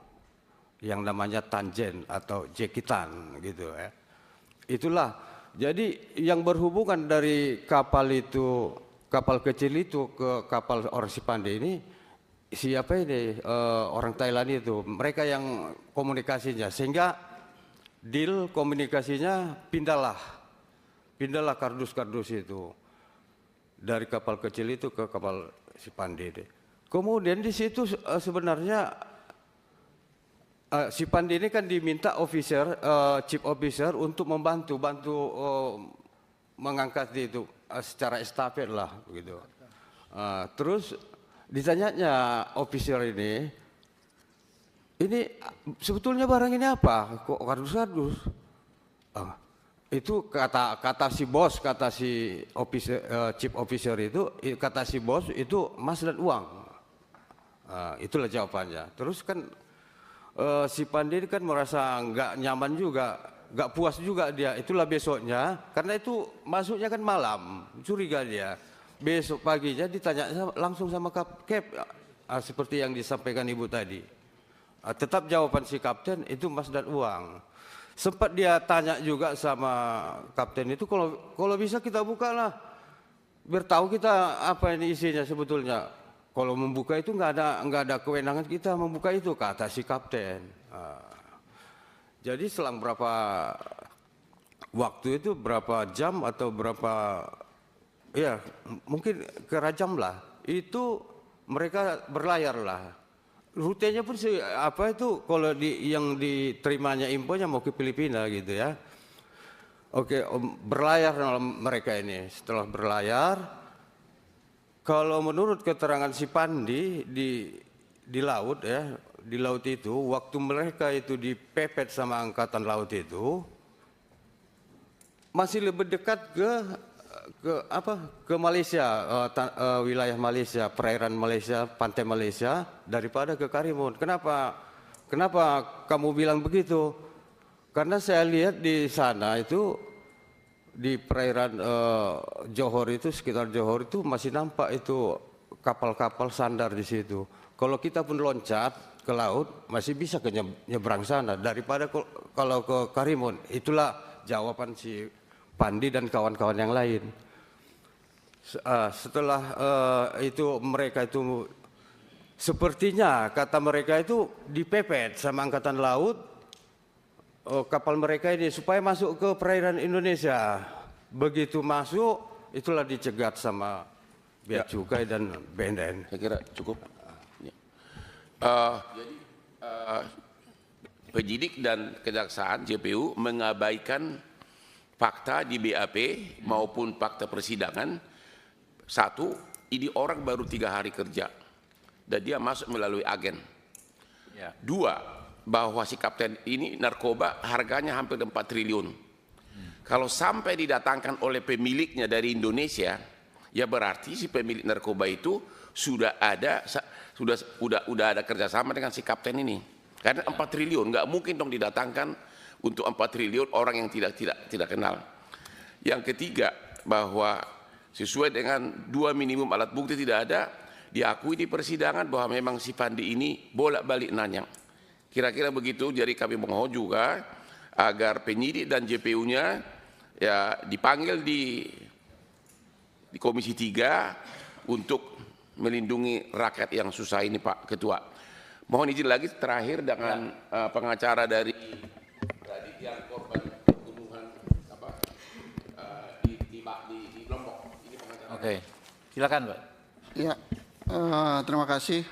yang namanya Tanjen atau Jekitan gitu ya. Itulah, jadi yang berhubungan dari kapal itu, kapal kecil itu ke kapal orang si Pandi ini, siapa ini orang Thailand itu, mereka yang komunikasinya, sehingga deal komunikasinya pindahlah kardus-kardus itu dari kapal kecil itu ke kapal si Pandi. Kemudian di situ sebenarnya si Pandi ini kan diminta chief officer untuk bantu mengangkat itu secara estafet lah begitu. Terus ditanyanya officer ini sebetulnya barang ini apa? Kok kardus-kardus? Itu kata si bos, kata si chief officer itu, kata si bos itu emas dan uang. Itulah jawabannya. Terus kan si Pandi kan merasa nggak nyaman juga, nggak puas juga dia. Itulah besoknya, karena itu masuknya kan malam, curiga dia. Besok paginya ditanya langsung sama Cap, seperti yang disampaikan ibu tadi. Tetap jawaban si kapten itu emas dan uang. Sempat dia tanya juga sama kapten itu, kalau bisa kita buka lah, biar tahu kita apa ini isinya sebetulnya. Kalau membuka itu nggak ada kewenangan kita membuka itu, kata si kapten. Jadi selang berapa waktu itu, berapa jam atau berapa, ya mungkin kerajam lah, itu mereka berlayar lah. Rutenya pun apa itu, kalau yang diterimanya infonya mau ke Filipina gitu ya. Oke, berlayar mereka ini. Setelah berlayar, kalau menurut keterangan si Pandi di laut ya, di laut itu waktu mereka itu dipepet sama angkatan laut itu, masih lebih dekat ke Malaysia, wilayah Malaysia, perairan Malaysia, pantai Malaysia daripada ke Karimun. Kenapa kamu bilang begitu? Karena saya lihat di sana itu di perairan Johor itu, sekitar Johor itu masih nampak itu kapal-kapal sandar di situ. Kalau kita pun loncat ke laut masih bisa ke nyebrang sana daripada kalau ke Karimun. Itulah jawaban si Pandi dan kawan-kawan yang lain. Setelah itu mereka itu sepertinya kata mereka itu dipepet sama angkatan laut kapal mereka ini supaya masuk ke perairan Indonesia. Begitu masuk itulah dicegat sama Bea Cukai dan BNN.
Saya kira cukup. Ya. Jadi penyidik dan kejaksaan JPU mengabaikan fakta di BAP maupun fakta persidangan. Satu, ini orang baru 3 hari kerja dan dia masuk melalui agen.
Ya.
Dua, bahwa si kapten ini narkoba harganya hampir 4 triliun. Kalau sampai didatangkan oleh pemiliknya dari Indonesia, ya berarti si pemilik narkoba itu sudah ada kerjasama dengan si kapten ini. Karena 4 triliun nggak mungkin dong didatangkan untuk 4 triliun orang yang tidak kenal. Yang ketiga, bahwa sesuai dengan 2 minimum alat bukti tidak ada, diakui di persidangan bahwa memang si Pandi ini bolak-balik nanya. Kira-kira begitu, jadi kami mohon juga agar penyidik dan JPU-nya ya dipanggil di Komisi 3 untuk melindungi rakyat yang susah ini, Pak Ketua. Mohon izin lagi terakhir dengan pengacara dari yang korban pembunuhan di Lombok. Ini pengacara.
Oke, silakan Pak.
Ya, terima kasih.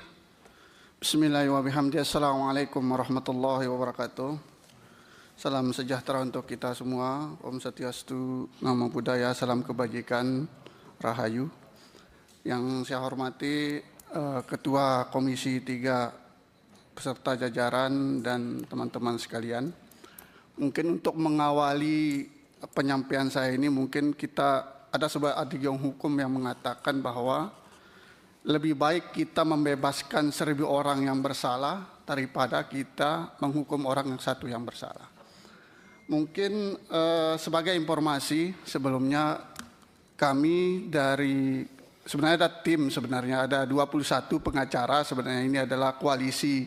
Bismillahirrahmanirrahim. Assalamualaikum warahmatullahi wabarakatuh. Salam sejahtera untuk kita semua. Om Swastiastu, Namo Buddhaya, salam kebajikan, Rahayu. Yang saya hormati Ketua Komisi 3 beserta jajaran dan teman-teman sekalian. Mungkin untuk mengawali penyampaian saya ini, mungkin kita ada sebuah adigyong hukum yang mengatakan bahwa lebih baik kita membebaskan 1000 orang yang bersalah daripada kita menghukum orang yang satu yang bersalah. Mungkin sebagai informasi sebelumnya kami sebenarnya ada tim, ada 21 pengacara, sebenarnya ini adalah koalisi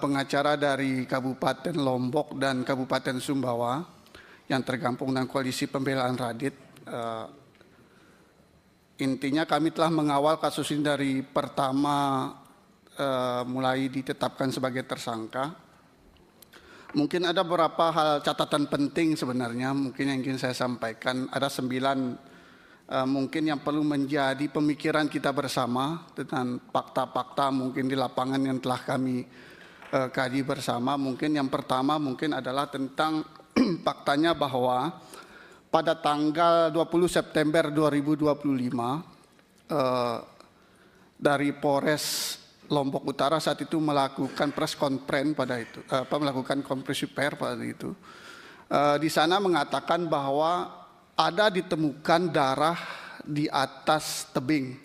pengacara dari Kabupaten Lombok dan Kabupaten Sumbawa yang tergabung dengan koalisi pembelaan Radit. Intinya kami telah mengawal kasus ini dari pertama mulai ditetapkan sebagai tersangka. Mungkin ada beberapa hal catatan penting sebenarnya mungkin yang ingin saya sampaikan. Ada 9 mungkin yang perlu menjadi pemikiran kita bersama dengan fakta-fakta mungkin di lapangan yang telah kami kaji bersama. Mungkin yang pertama mungkin adalah tentang faktanya bahwa pada tanggal 20 September 2025 dari Polres Lombok Utara saat itu melakukan press conference melakukan konferensi pers pada itu. Di sana mengatakan bahwa ada ditemukan darah di atas tebing.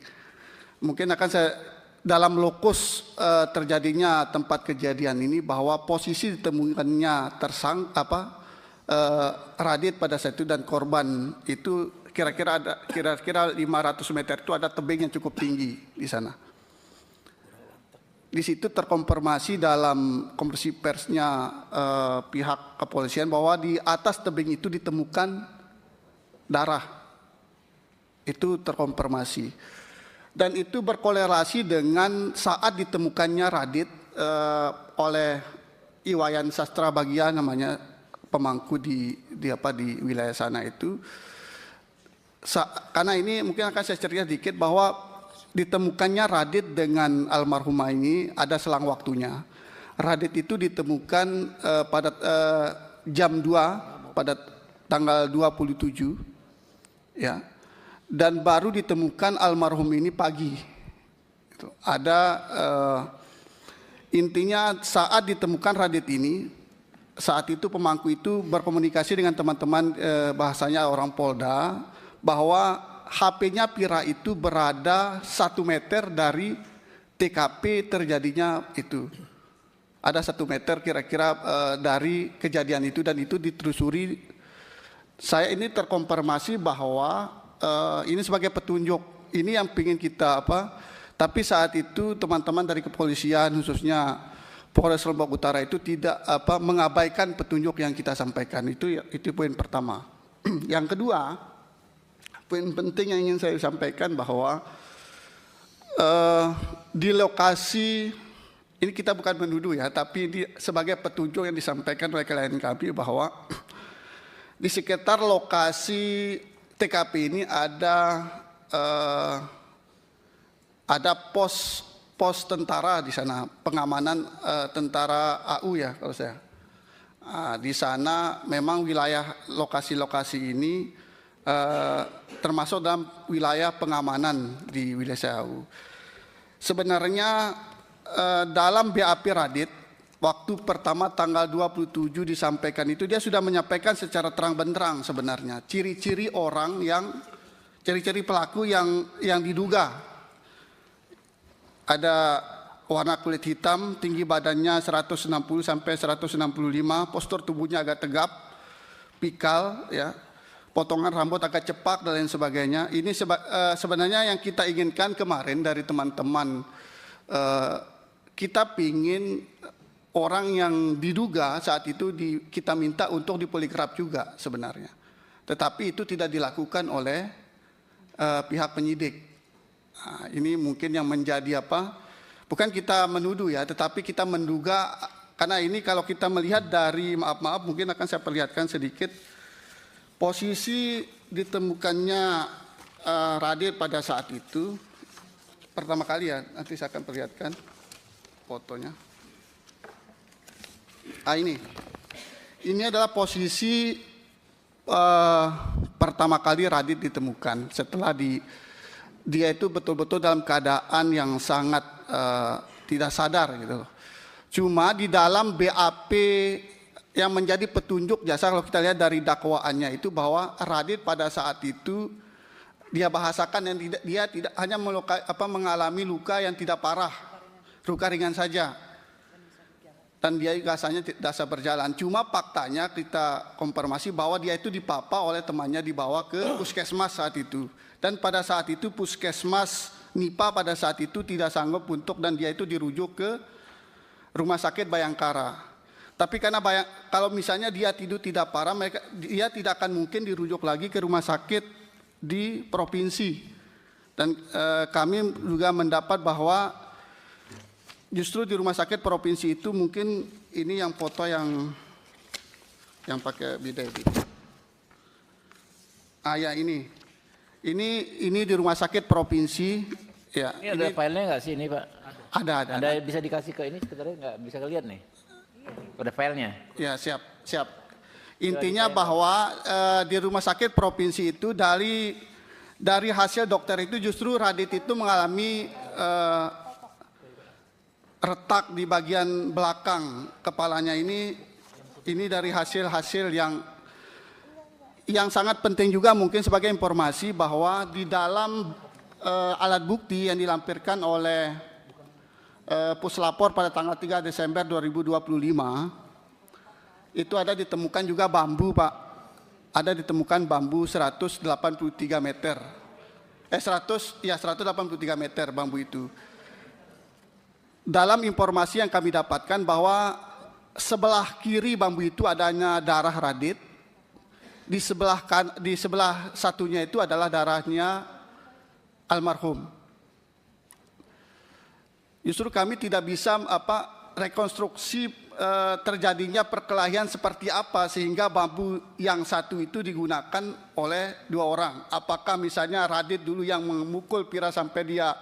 Mungkin akan saya dalam lokus terjadinya tempat kejadian ini bahwa posisi ditemukannya Radit pada saat itu dan korban itu kira-kira 500 meter itu ada tebing yang cukup tinggi di sana. Di situ terkonfirmasi dalam konferensi persnya pihak kepolisian bahwa di atas tebing itu ditemukan darah. Itu terkonfirmasi. Dan itu berkorelasi dengan saat ditemukannya Radit oleh Iwayan Sastra Bagia namanya, pemangku di wilayah sana itu. Karena ini mungkin akan saya cerita sedikit bahwa ditemukannya Radit dengan almarhumah ini ada selang waktunya. Radit itu ditemukan pada jam 2 pada tanggal 27 ya. Dan baru ditemukan almarhum ini pagi. Ada intinya saat ditemukan Radit ini saat itu pemangku itu berkomunikasi dengan teman-teman bahasanya orang Polda bahwa HP-nya Pira itu berada 1 meter dari TKP terjadinya itu. Ada 1 meter kira-kira dari kejadian itu dan itu ditelusuri. Saya ini terkonfirmasi bahwa ini sebagai petunjuk. Ini yang ingin kita tapi saat itu teman-teman dari kepolisian khususnya Polres Lombok Utara itu tidak mengabaikan petunjuk yang kita sampaikan. Itu poin pertama. Yang kedua, poin penting yang ingin saya sampaikan bahwa di lokasi ini kita bukan menuduh ya, tapi sebagai petunjuk yang disampaikan oleh klien kami bahwa di sekitar lokasi TKP ini ada pos tentara di sana, pengamanan tentara AU ya kalau saya. Di sana memang wilayah lokasi-lokasi ini termasuk dalam wilayah pengamanan di wilayah AU. Sebenarnya dalam BAP Radit waktu pertama tanggal 27 disampaikan itu dia sudah menyampaikan secara terang benderang sebenarnya ciri-ciri pelaku yang diduga. Ada warna kulit hitam, tinggi badannya 160 sampai 165, postur tubuhnya agak tegap, pikal ya. Potongan rambut agak cepak dan lain sebagainya. Ini sebenarnya yang kita inginkan kemarin dari teman-teman, kita pingin orang yang diduga saat itu kita minta untuk dipoligraf juga sebenarnya. Tetapi itu tidak dilakukan oleh pihak penyidik. Nah, ini mungkin yang menjadi bukan kita menuduh ya, tetapi kita menduga, karena ini kalau kita melihat dari, maaf mungkin akan saya perlihatkan sedikit, posisi ditemukannya Radit pada saat itu, pertama kali ya, nanti saya akan perlihatkan fotonya. Ini adalah posisi pertama kali Radit ditemukan setelah dia itu betul-betul dalam keadaan yang sangat tidak sadar gitu. Cuma di dalam BAP yang menjadi petunjuk jasa kalau kita lihat dari dakwaannya itu bahwa Radit pada saat itu dia bahasakan dia tidak hanya mengalami luka yang tidak parah, luka ringan saja. Dan dia rasanya tidak bisa berjalan. Cuma faktanya kita konfirmasi bahwa dia itu dipapa oleh temannya dibawa ke puskesmas saat itu. Dan pada saat itu puskesmas NIPA pada saat itu tidak sanggup dan dia itu dirujuk ke Rumah Sakit Bayangkara. Tapi karena kalau misalnya dia tidak parah, dia tidak akan mungkin dirujuk lagi ke rumah sakit di provinsi. Dan kami juga mendapat bahwa justru di rumah sakit provinsi itu mungkin ini yang foto yang pakai bidet. Ya ini di rumah sakit provinsi ya.
Ini ada filenya nggak sih ini Pak?
Ada.
Anda bisa dikasih ke ini sebenarnya nggak bisa kelihat nih? Ada filenya? Ya
siap. Intinya bahwa di rumah sakit provinsi itu dari hasil dokter itu justru Radit itu mengalami retak di bagian belakang kepalanya ini dari hasil yang sangat penting juga mungkin sebagai informasi bahwa di dalam alat bukti yang dilampirkan oleh Puslapor pada tanggal 3 Desember 2025 itu ada ditemukan juga bambu Pak. Ada ditemukan bambu 183 meter. 183 meter bambu itu. Dalam informasi yang kami dapatkan bahwa sebelah kiri bambu itu adanya darah Radit. Di sebelah satunya itu adalah darahnya almarhum. Justru kami tidak bisa rekonstruksi terjadinya perkelahian seperti apa sehingga bambu yang satu itu digunakan oleh 2 orang. Apakah misalnya Radit dulu yang memukul Pira sampai dia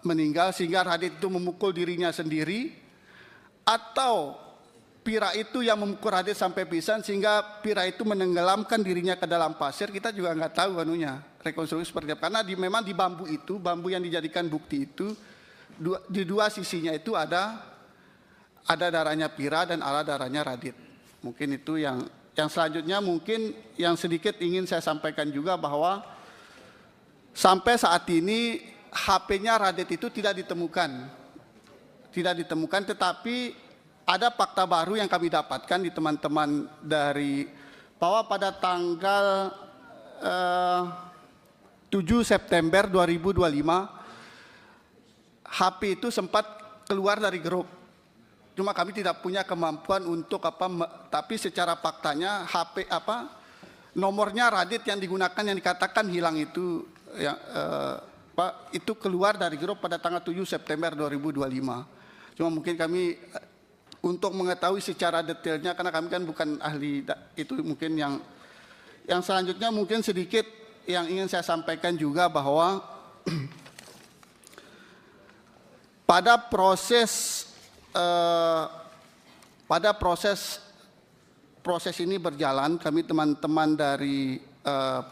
meninggal sehingga Radit itu memukul dirinya sendiri, atau Pira itu yang memukul Radit sampai pingsan sehingga Pira itu menenggelamkan dirinya ke dalam pasir. Kita juga nggak tahu rekonstruksi seperti apa. Karena memang di bambu itu, bambu yang dijadikan bukti itu di dua sisinya itu ada ada darahnya Pira dan ada darahnya Radit. Mungkin itu yang selanjutnya mungkin yang sedikit ingin saya sampaikan juga bahwa sampai saat ini HP-nya Radit itu tidak ditemukan. Tidak ditemukan, tetapi ada fakta baru yang kami dapatkan di teman-teman dari bahwa pada tanggal 7 September 2025 HP itu sempat keluar dari grup. Cuma kami tidak punya kemampuan untuk tapi secara faktanya HP nomornya Radit yang digunakan yang dikatakan hilang itu itu keluar dari grup pada tanggal 7 September 2025. Cuma mungkin kami untuk mengetahui secara detailnya karena kami kan bukan ahli itu, mungkin yang selanjutnya mungkin sedikit yang ingin saya sampaikan juga bahwa pada proses ini berjalan, kami teman-teman dari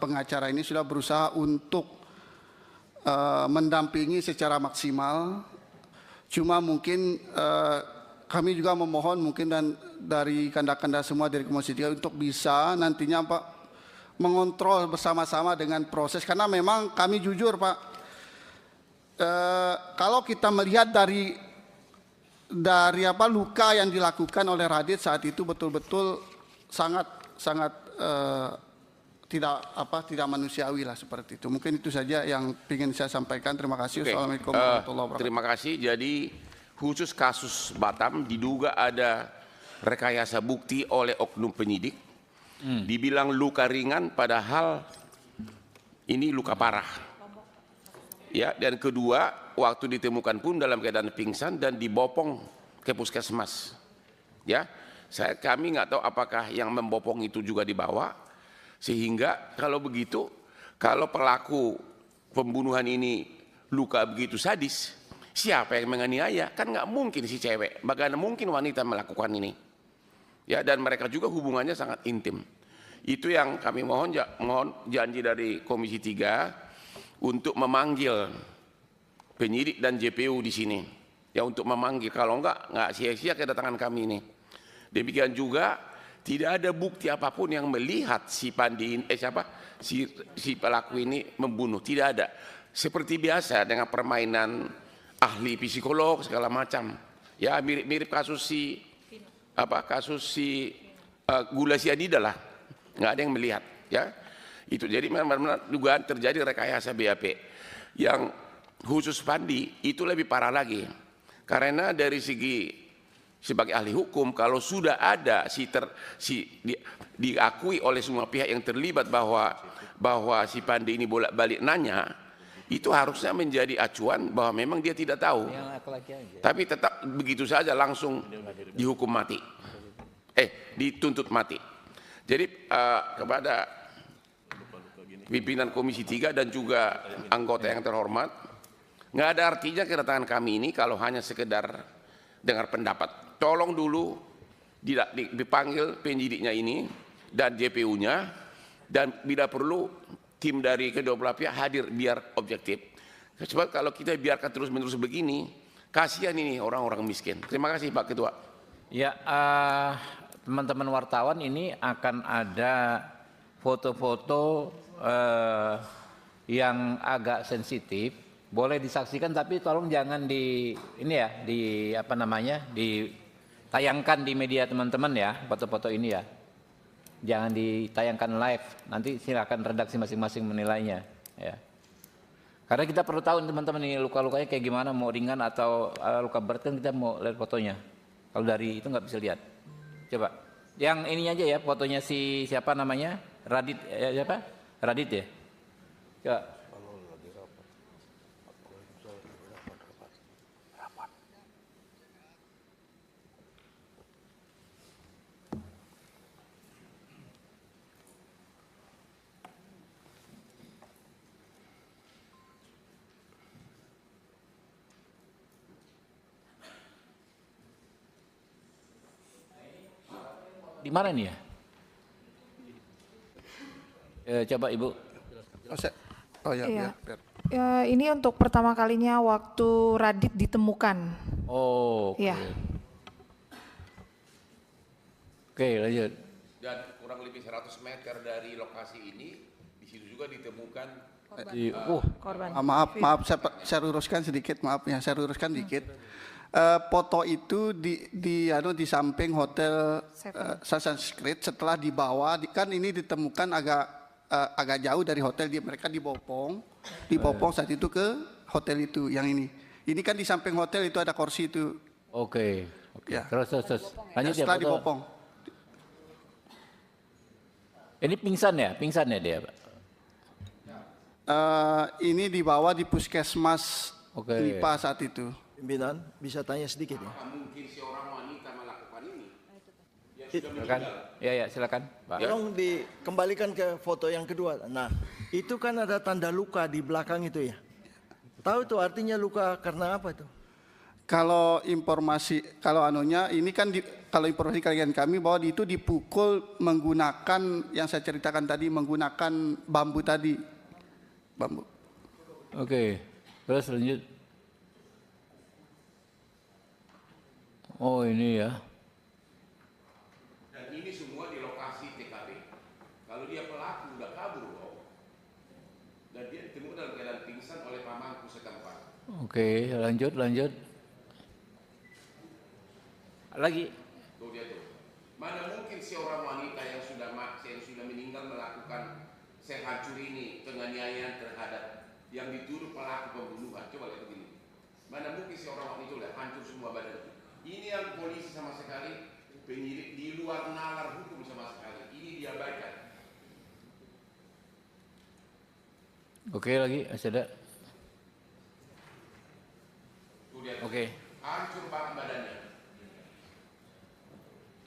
pengacara ini sudah berusaha untuk mendampingi secara maksimal. Cuma mungkin kami juga memohon mungkin dan dari kanda-kanda semua dari Komisi 3 untuk bisa nantinya Pak mengontrol bersama-sama dengan proses, karena memang kami jujur Pak, kalau kita melihat dari luka yang dilakukan oleh Radit saat itu betul-betul sangat tidak manusiawi lah seperti itu. Mungkin itu saja yang ingin saya sampaikan. Terima kasih. Assalamualaikum warahmatullahi wabarakatuh.
Terima kasih. Jadi khusus kasus Batam diduga ada rekayasa bukti oleh oknum penyidik. Dibilang luka ringan padahal ini luka parah. Ya, dan kedua, waktu ditemukan pun dalam keadaan pingsan dan dibopong ke puskesmas. Ya, kami nggak tahu apakah yang membopong itu juga dibawa, sehingga kalau begitu, kalau pelaku pembunuhan ini luka begitu sadis, siapa yang menganiaya? Kan nggak mungkin si cewek, bagaimana mungkin wanita melakukan ini? Ya, dan mereka juga hubungannya sangat intim. Itu yang kami mohon janji dari Komisi 3 untuk memanggil penyidik dan JPU di sini, ya, untuk memanggil, kalau enggak sia-sia kedatangan kami ini. Demikian juga tidak ada bukti apapun yang melihat si pelaku ini membunuh, tidak ada. Seperti biasa dengan permainan ahli psikolog segala macam, ya, mirip kasus si gula sianida lah, nggak ada yang melihat, ya. Itu jadi benar-benar dugaan terjadi rekayasa BAP. Yang khusus Pandi itu lebih parah lagi, karena dari segi sebagai ahli hukum, kalau sudah ada diakui oleh semua pihak yang terlibat bahwa si Pandi ini bolak-balik nanya, itu harusnya menjadi acuan bahwa memang dia tidak tahu, tapi tetap begitu saja langsung dihukum mati, dituntut mati. Jadi kepada pimpinan Komisi 3 dan juga anggota yang terhormat, nggak ada artinya kedatangan kami ini kalau hanya sekedar dengar pendapat. Tolong dulu dipanggil penyidiknya ini dan JPU-nya, dan bila perlu tim dari kedua belah pihak hadir biar objektif. Sebab kalau kita biarkan terus-menerus begini, kasihan ini orang-orang miskin. Terima kasih Pak Ketua.
Ya, teman-teman wartawan, ini akan ada foto-foto yang agak sensitif, boleh disaksikan tapi tolong jangan ditayangkan di media teman-teman ya, foto-foto ini ya. Jangan ditayangkan live, nanti silakan redaksi masing-masing menilainya ya. Karena kita perlu tahu teman-teman ini luka-lukanya kayak gimana, mau ringan atau luka berat, kan kita mau lihat fotonya. Kalau dari itu nggak bisa lihat. Coba, yang ini aja ya, fotonya siapa namanya? Radit, siapa? Radit ya? Coba. Di mana nih ya? Coba Ibu.
Iya. Ya, ini untuk pertama kalinya waktu Radit ditemukan.
Oh, okay.
Ya.
Oke, lanjut.
Dan kurang lebih 100 meter dari lokasi ini, di situ juga ditemukan
Korban.
Maaf, saya luruskan sedikit, maaf ya, saya luruskan dikit. Foto itu di samping hotel Sunshine Creek. Setelah dibawa, kan ini ditemukan agak jauh dari hotel, mereka dibopong saat itu ke hotel itu yang ini. Ini kan di samping hotel itu ada kursi itu.
Oke.
Ya.
Terus. Lanjut ya.
Setelah
foto.
dibopong.
Ini pingsan ya dia, Pak?
Ini dibawa di puskesmas
Oke.
LIPA saat itu.
Pimpinan, bisa tanya sedikit ya?
mungkin seorang wanita melakukan ini.
Silakan. Ya, silakan, Pak.
Tolong dikembalikan ke foto yang kedua. Nah, itu kan ada tanda luka di belakang itu ya. Tahu itu artinya luka karena apa itu?
Kalau informasi, ini kan kalau informasi kalian kami bahwa itu dipukul menggunakan yang saya ceritakan tadi, menggunakan bambu tadi. Bambu.
Oke. Terus lanjut. Oh, ini ya.
Dan ini semua di lokasi TKP. Kalau dia pelaku udah kabur loh. Dan dia ditemukan dalam keadaan pingsan oleh pamangku setempat.
Oke, lanjut. Lagi.
Tuh dia tuh. Mana mungkin seorang wanita yang sudah meninggal melakukan sehancur ini penganiayaan terhadap yang dituduh pelaku pembunuhan. Coba lihat begini. Mana mungkin seorang wanita itu udah hancur semua badan. Ini yang polisi sama sekali, penyidik di luar nalar hukum sama sekali. Ini diabaikan.
Oke, lagi masih ada.
Tuh dia tuh.
Oke.
Hancur banget badannya.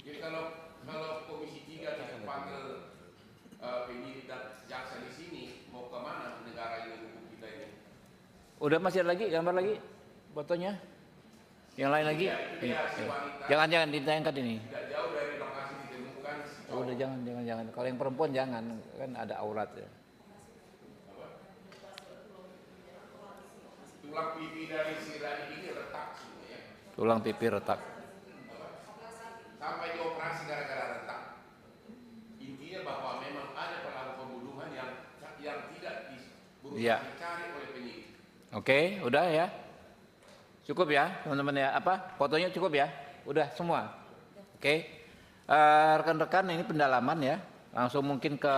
Jadi kalau Komisi 3 tidak panggil penyidik dan jaksa di sini, mau kemana negara ini, hukum kita ini?
Udah masih ada lagi, gambar lagi fotonya? Yang lain lagi? Jangan ditayangkan ini.
Tidak jauh dari lokasi ditemukan si cowok.
Udah jangan. Kalau yang perempuan jangan, kan ada aurat ya.
Tulang pipi dari si Rani ini retak semua ya.
Tulang pipi retak.
Sampai dioperasi gara-gara retak. Intinya bahwa memang ada pelaku pembunuhan yang tidak berusaha dicari oleh penyidik.
Oke, udah ya. Cukup ya, teman-teman ya. Fotonya cukup ya? Udah semua. Oke. Rekan-rekan, ini pendalaman ya. Langsung mungkin ke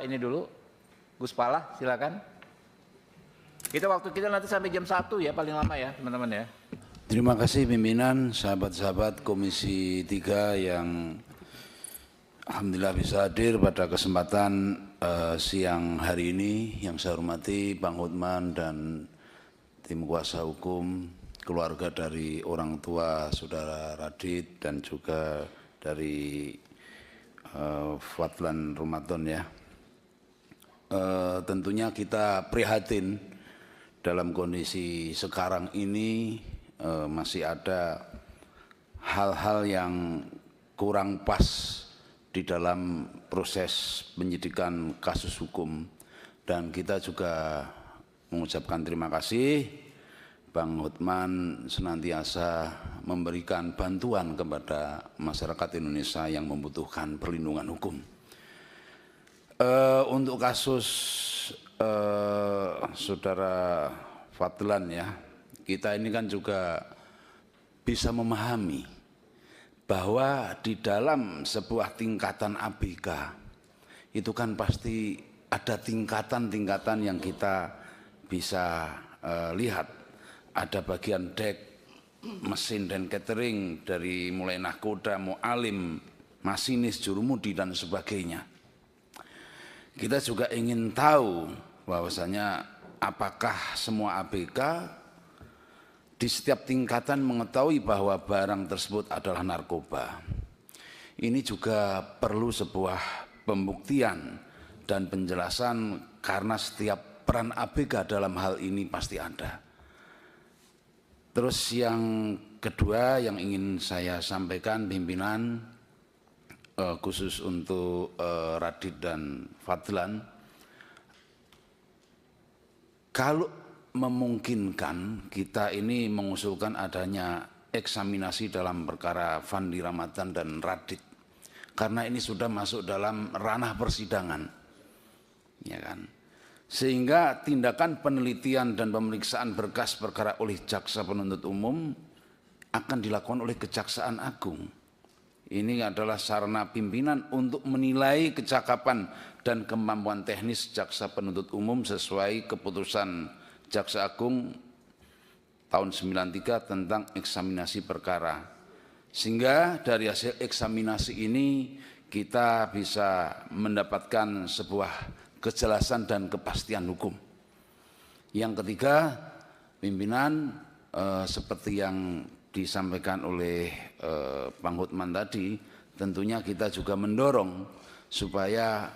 ini dulu. Gus Pala, silakan. Waktu kita nanti sampai jam 1 ya, paling lama ya, teman-teman ya.
Terima kasih pimpinan, sahabat-sahabat Komisi 3 yang alhamdulillah bisa hadir pada kesempatan siang hari ini. Yang saya hormati Bang Hotman dan tim kuasa hukum, keluarga dari orang tua Saudara Radit dan juga dari Fadlan Ramadan ya. Tentunya kita prihatin dalam kondisi sekarang ini masih ada hal-hal yang kurang pas di dalam proses penyidikan kasus hukum, dan kita juga mengucapkan terima kasih Bang Hotman senantiasa memberikan bantuan kepada masyarakat Indonesia yang membutuhkan perlindungan hukum. Untuk kasus Saudara Fadlan ya, kita ini kan juga bisa memahami bahwa di dalam sebuah tingkatan ABK itu kan pasti ada tingkatan-tingkatan yang kita bisa lihat. Ada bagian dek, mesin dan catering, dari mulai nahkoda, mu'alim, masinis, jurumudi dan sebagainya. Kita juga ingin tahu bahwasanya apakah semua ABK di setiap tingkatan mengetahui bahwa barang tersebut adalah narkoba. Ini juga perlu sebuah pembuktian dan penjelasan karena setiap peran ABK dalam hal ini pasti ada. Terus yang kedua yang ingin saya sampaikan pimpinan, khusus untuk Radit dan Fadlan, kalau memungkinkan kita ini mengusulkan adanya eksaminasi dalam perkara Fandi Ramadan dan Radit. karena ini sudah masuk dalam ranah persidangan, ya kan. Sehingga tindakan penelitian dan pemeriksaan berkas perkara oleh jaksa penuntut umum akan dilakukan oleh Kejaksaan Agung. Ini adalah sarana pimpinan untuk menilai kecakapan dan kemampuan teknis jaksa penuntut umum sesuai keputusan Jaksa Agung tahun 93 tentang eksaminasi perkara. Sehingga dari hasil eksaminasi ini kita bisa mendapatkan sebuah kejelasan dan kepastian hukum. Yang ketiga, pimpinan seperti yang disampaikan oleh Bang Hotman tadi, tentunya kita juga mendorong supaya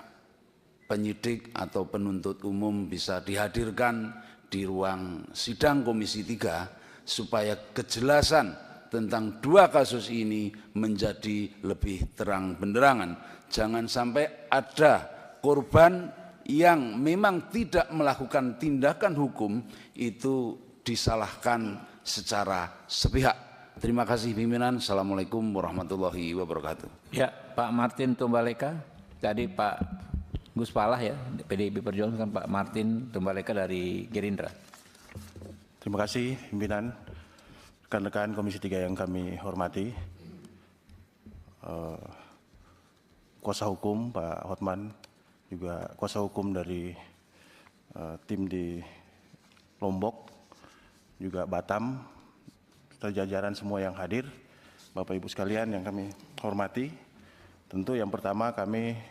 penyidik atau penuntut umum bisa dihadirkan di ruang sidang Komisi 3 supaya kejelasan tentang dua kasus ini menjadi lebih terang benderangan. Jangan sampai ada korban yang memang tidak melakukan tindakan hukum itu disalahkan secara sepihak. Terima kasih pimpinan. Assalamualaikum warahmatullahi wabarakatuh.
Ya, Pak Martin Tumbaleka. Tadi Pak Gus Palah ya, PDIP Perjuangan, Pak Martin Tumbaleka dari Gerindra.
Terima kasih pimpinan, rekan-rekan Komisi 3 yang kami hormati, kuasa hukum Pak Hotman, juga kuasa hukum dari tim di Lombok, juga Batam, serta jajaran semua yang hadir, Bapak Ibu sekalian yang kami hormati. Tentu yang pertama kami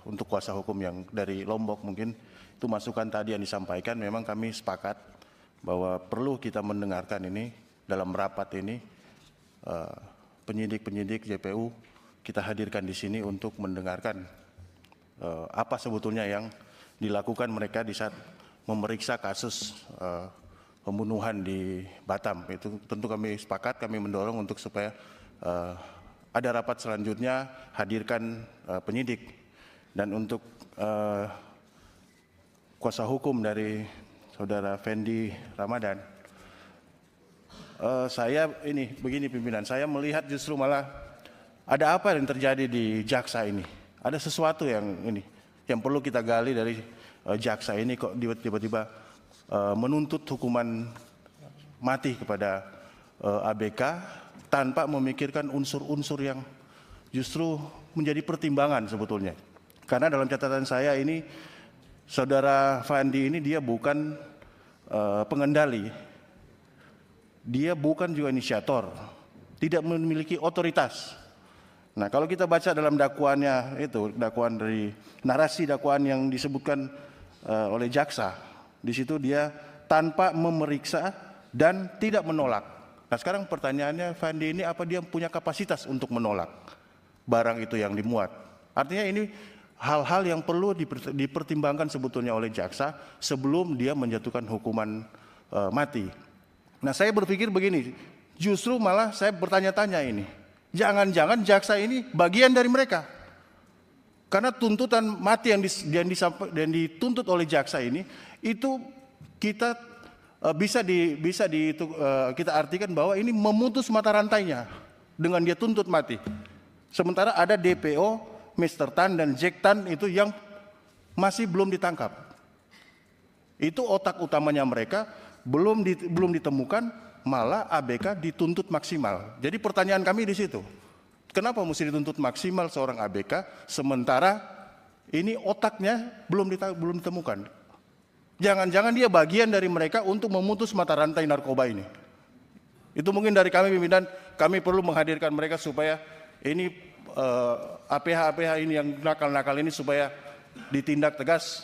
untuk kuasa hukum yang dari Lombok, mungkin itu masukan tadi yang disampaikan, memang kami sepakat bahwa perlu kita mendengarkan ini dalam rapat ini, penyidik-penyidik JPU kita hadirkan di sini untuk mendengarkan apa sebetulnya yang dilakukan mereka di saat memeriksa kasus pembunuhan di Batam. Itu tentu kami sepakat, kami mendorong untuk supaya ada rapat selanjutnya hadirkan penyidik. Dan untuk kuasa hukum dari Saudara Fendi Ramadan, saya ini begini pimpinan, saya melihat justru malah ada apa yang terjadi di jaksa ini. Ada sesuatu yang ini yang perlu kita gali dari jaksa ini, kok tiba-tiba menuntut hukuman mati kepada ABK tanpa memikirkan unsur-unsur yang justru menjadi pertimbangan sebetulnya. Karena dalam catatan saya ini, Saudara Fandi ini dia bukan pengendali, dia bukan juga inisiator, tidak memiliki otoritas. Nah, kalau kita baca dalam dakwaannya itu, dakwaan dari narasi dakwaan yang disebutkan oleh jaksa, di situ dia tanpa memeriksa dan tidak menolak. Nah, sekarang pertanyaannya, Fandi ini apa dia punya kapasitas untuk menolak barang itu yang dimuat? Artinya ini hal-hal yang perlu dipertimbangkan sebetulnya oleh jaksa sebelum dia menjatuhkan hukuman mati. Nah, saya berpikir begini, justru malah saya bertanya-tanya ini, jangan-jangan jaksa ini bagian dari mereka. Karena tuntutan mati yang dituntut oleh jaksa ini, itu kita kita artikan bahwa ini memutus mata rantainya dengan dia tuntut mati. Sementara ada DPO, Mr. Tan dan Jack Tan itu yang masih belum ditangkap. Itu otak utamanya mereka belum ditemukan, malah ABK dituntut maksimal. Jadi pertanyaan kami di situ, kenapa mesti dituntut maksimal seorang ABK sementara ini otaknya belum ditemukan? Jangan-jangan dia bagian dari mereka untuk memutus mata rantai narkoba ini. Itu mungkin dari kami pimpinan, kami perlu menghadirkan mereka supaya ini APH-APH ini yang nakal-nakal ini supaya ditindak tegas,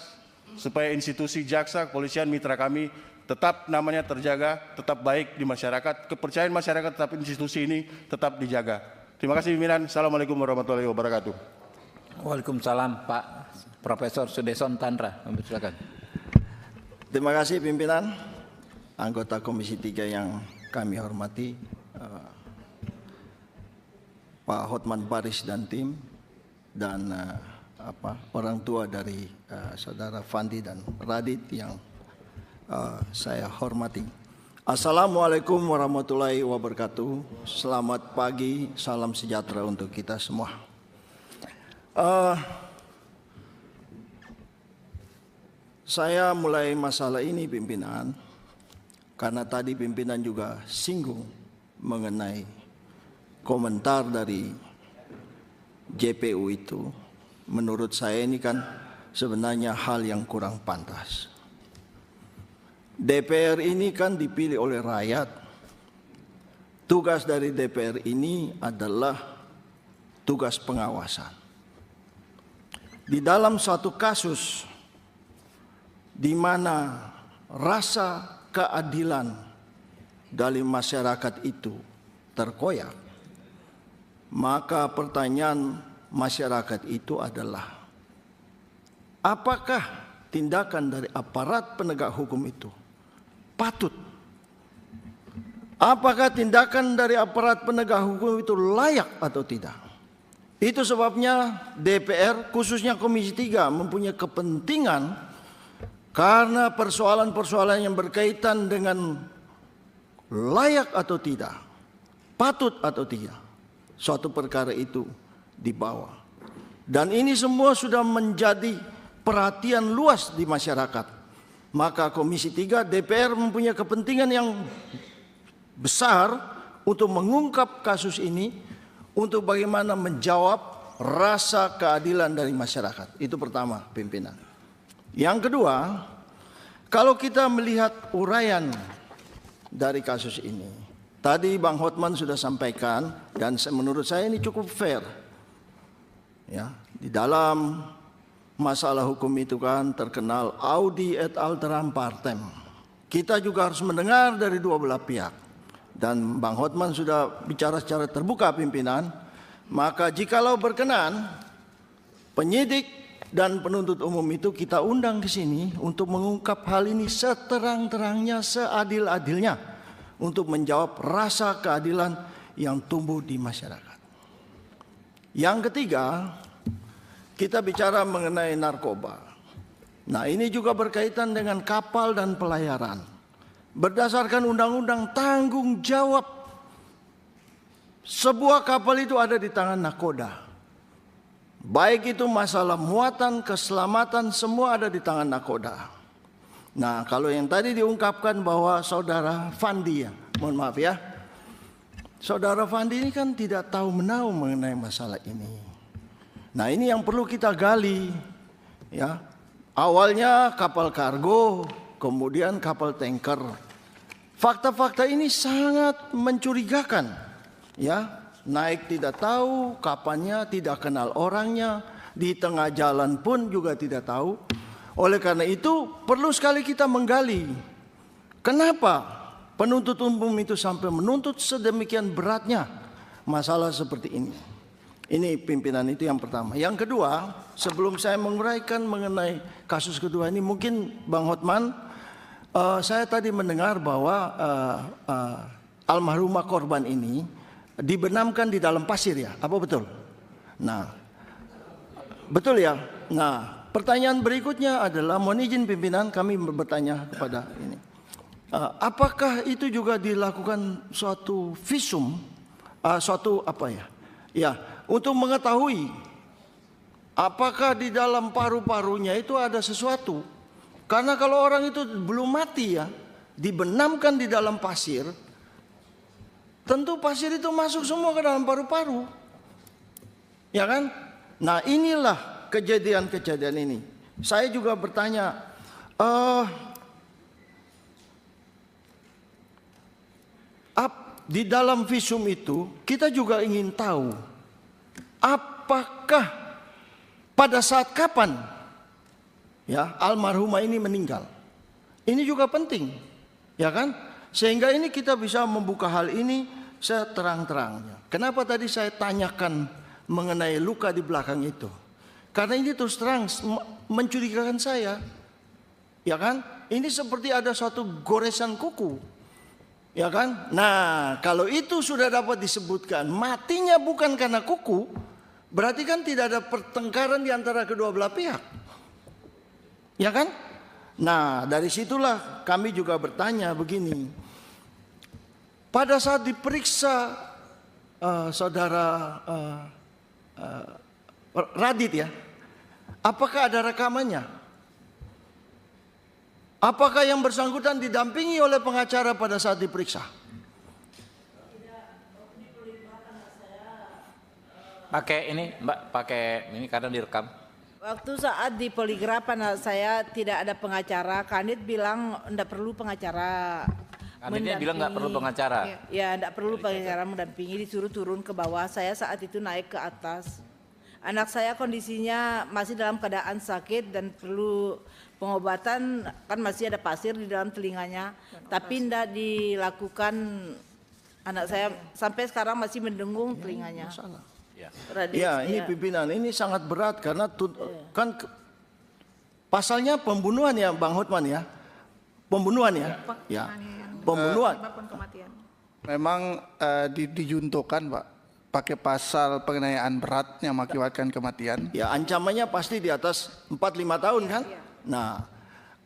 supaya institusi jaksa, kepolisian, mitra kami tetap namanya terjaga, tetap baik di masyarakat, kepercayaan masyarakat tetap institusi ini tetap dijaga. Terima kasih pimpinan. Assalamualaikum warahmatullahi wabarakatuh.
Waalaikumsalam. Pak Profesor Sudeson Tandra, silakan.
Terima kasih pimpinan, anggota Komisi 3 yang kami hormati, Pak Hotman Paris dan tim, dan orang tua dari Saudara Fandi dan Radit yang saya hormati. Assalamualaikum warahmatullahi wabarakatuh. Selamat pagi, salam sejahtera untuk kita semua. Saya mulai masalah ini pimpinan, karena tadi pimpinan juga singgung mengenai komentar dari JPU itu. Menurut saya ini kan sebenarnya hal yang kurang pantas. DPR ini kan dipilih oleh rakyat. Tugas dari DPR ini adalah tugas pengawasan. Di dalam suatu kasus di mana rasa keadilan dari masyarakat itu terkoyak, maka pertanyaan masyarakat itu adalah, apakah tindakan dari aparat penegak hukum itu patut? Apakah tindakan dari aparat penegak hukum itu layak atau tidak? Itu sebabnya DPR, khususnya Komisi 3, mempunyai kepentingan karena persoalan-persoalan yang berkaitan dengan layak atau tidak, patut atau tidak, suatu perkara itu dibawa. Dan ini semua sudah menjadi perhatian luas di masyarakat. Maka Komisi 3 DPR mempunyai kepentingan yang besar untuk mengungkap kasus ini, untuk bagaimana menjawab rasa keadilan dari masyarakat. Itu pertama, pimpinan. Yang kedua, kalau kita melihat uraian dari kasus ini, tadi Bang Hotman sudah sampaikan, dan menurut saya ini cukup fair. Ya, di dalam masalah hukum itu kan terkenal audi et alteram partem. Kita juga harus mendengar dari dua belah pihak. Dan Bang Hotman sudah bicara secara terbuka pimpinan, maka jikalau berkenan, penyidik dan penuntut umum itu kita undang ke sini untuk mengungkap hal ini seterang-terangnya, seadil-adilnya, untuk menjawab rasa keadilan yang tumbuh di masyarakat. Yang ketiga, kita bicara mengenai narkoba. Nah, ini juga berkaitan dengan kapal dan pelayaran. Berdasarkan undang-undang tanggung jawab sebuah kapal itu ada di tangan nakoda. Baik itu masalah muatan, keselamatan, semua ada di tangan nakoda. Nah, kalau yang tadi diungkapkan bahwa saudara Fandi, ya, mohon maaf ya, saudara Fandi ini kan tidak tahu menahu mengenai masalah ini. Nah, ini yang perlu kita gali, ya. Awalnya kapal kargo, kemudian kapal tanker. Fakta-fakta ini sangat mencurigakan, ya. Naik tidak tahu kapannya, tidak kenal orangnya, di tengah jalan pun juga tidak tahu. Oleh karena itu perlu sekali kita menggali, kenapa penuntut umum itu sampai menuntut sedemikian beratnya masalah seperti ini. Ini pimpinan itu yang pertama. Yang kedua, sebelum saya menguraikan mengenai kasus kedua ini, mungkin Bang Hotman, saya tadi mendengar bahwa almarhumah korban ini dibenamkan di dalam pasir, ya, apa betul? Nah, betul ya. Nah, pertanyaan berikutnya adalah, mohon izin pimpinan kami bertanya kepada ini, apakah itu juga dilakukan suatu visum, suatu apa ya? Ya, untuk mengetahui apakah di dalam paru-parunya itu ada sesuatu. Karena kalau orang itu belum mati, ya, dibenamkan di dalam pasir, tentu pasir itu masuk semua ke dalam paru-paru, ya kan? Nah, inilah kejadian-kejadian ini. Saya juga bertanya, di dalam visum itu kita juga ingin tahu, apakah pada saat kapan, ya, almarhumah ini meninggal. Ini juga penting, ya kan? Sehingga ini kita bisa membuka hal ini seterang-terangnya. Kenapa tadi saya tanyakan mengenai luka di belakang itu? Karena ini terus terang mencurigakan saya, ya kan? Ini seperti ada suatu goresan kuku, ya kan? Nah, kalau itu sudah dapat disebutkan matinya bukan karena kuku, berarti kan tidak ada pertengkaran di antara kedua belah pihak, ya kan? Nah, dari situlah kami juga bertanya begini. Pada saat diperiksa saudara Radit ya. Apakah ada rekamannya? Apakah yang bersangkutan didampingi oleh pengacara pada saat diperiksa?
Pakai ini Mbak, pakai ini karena direkam.
Waktu saat di poligraf anak saya tidak ada pengacara, Kanit bilang enggak perlu pengacara.
Kanitnya bilang nggak perlu pengacara.
Ya, enggak perlu pengacara mendampingi, disuruh turun ke bawah. Saya saat itu naik ke atas. Anak saya kondisinya masih dalam keadaan sakit dan perlu pengobatan, kan masih ada pasir di dalam telinganya, tapi tidak dilakukan. Anak saya sampai sekarang masih mendengung telinganya.
Ya, ini pimpinan, ini sangat berat karena kan pasalnya pembunuhan ya, Bang Hotman ya, pembunuhan ya, ya, pembunuhan.
Memang dijuntukan, Pak, pakai pasal penganiayaan berat yang mengakibatkan kematian.
Ya, ancamannya pasti di atas 4-5 tahun kan? Nah,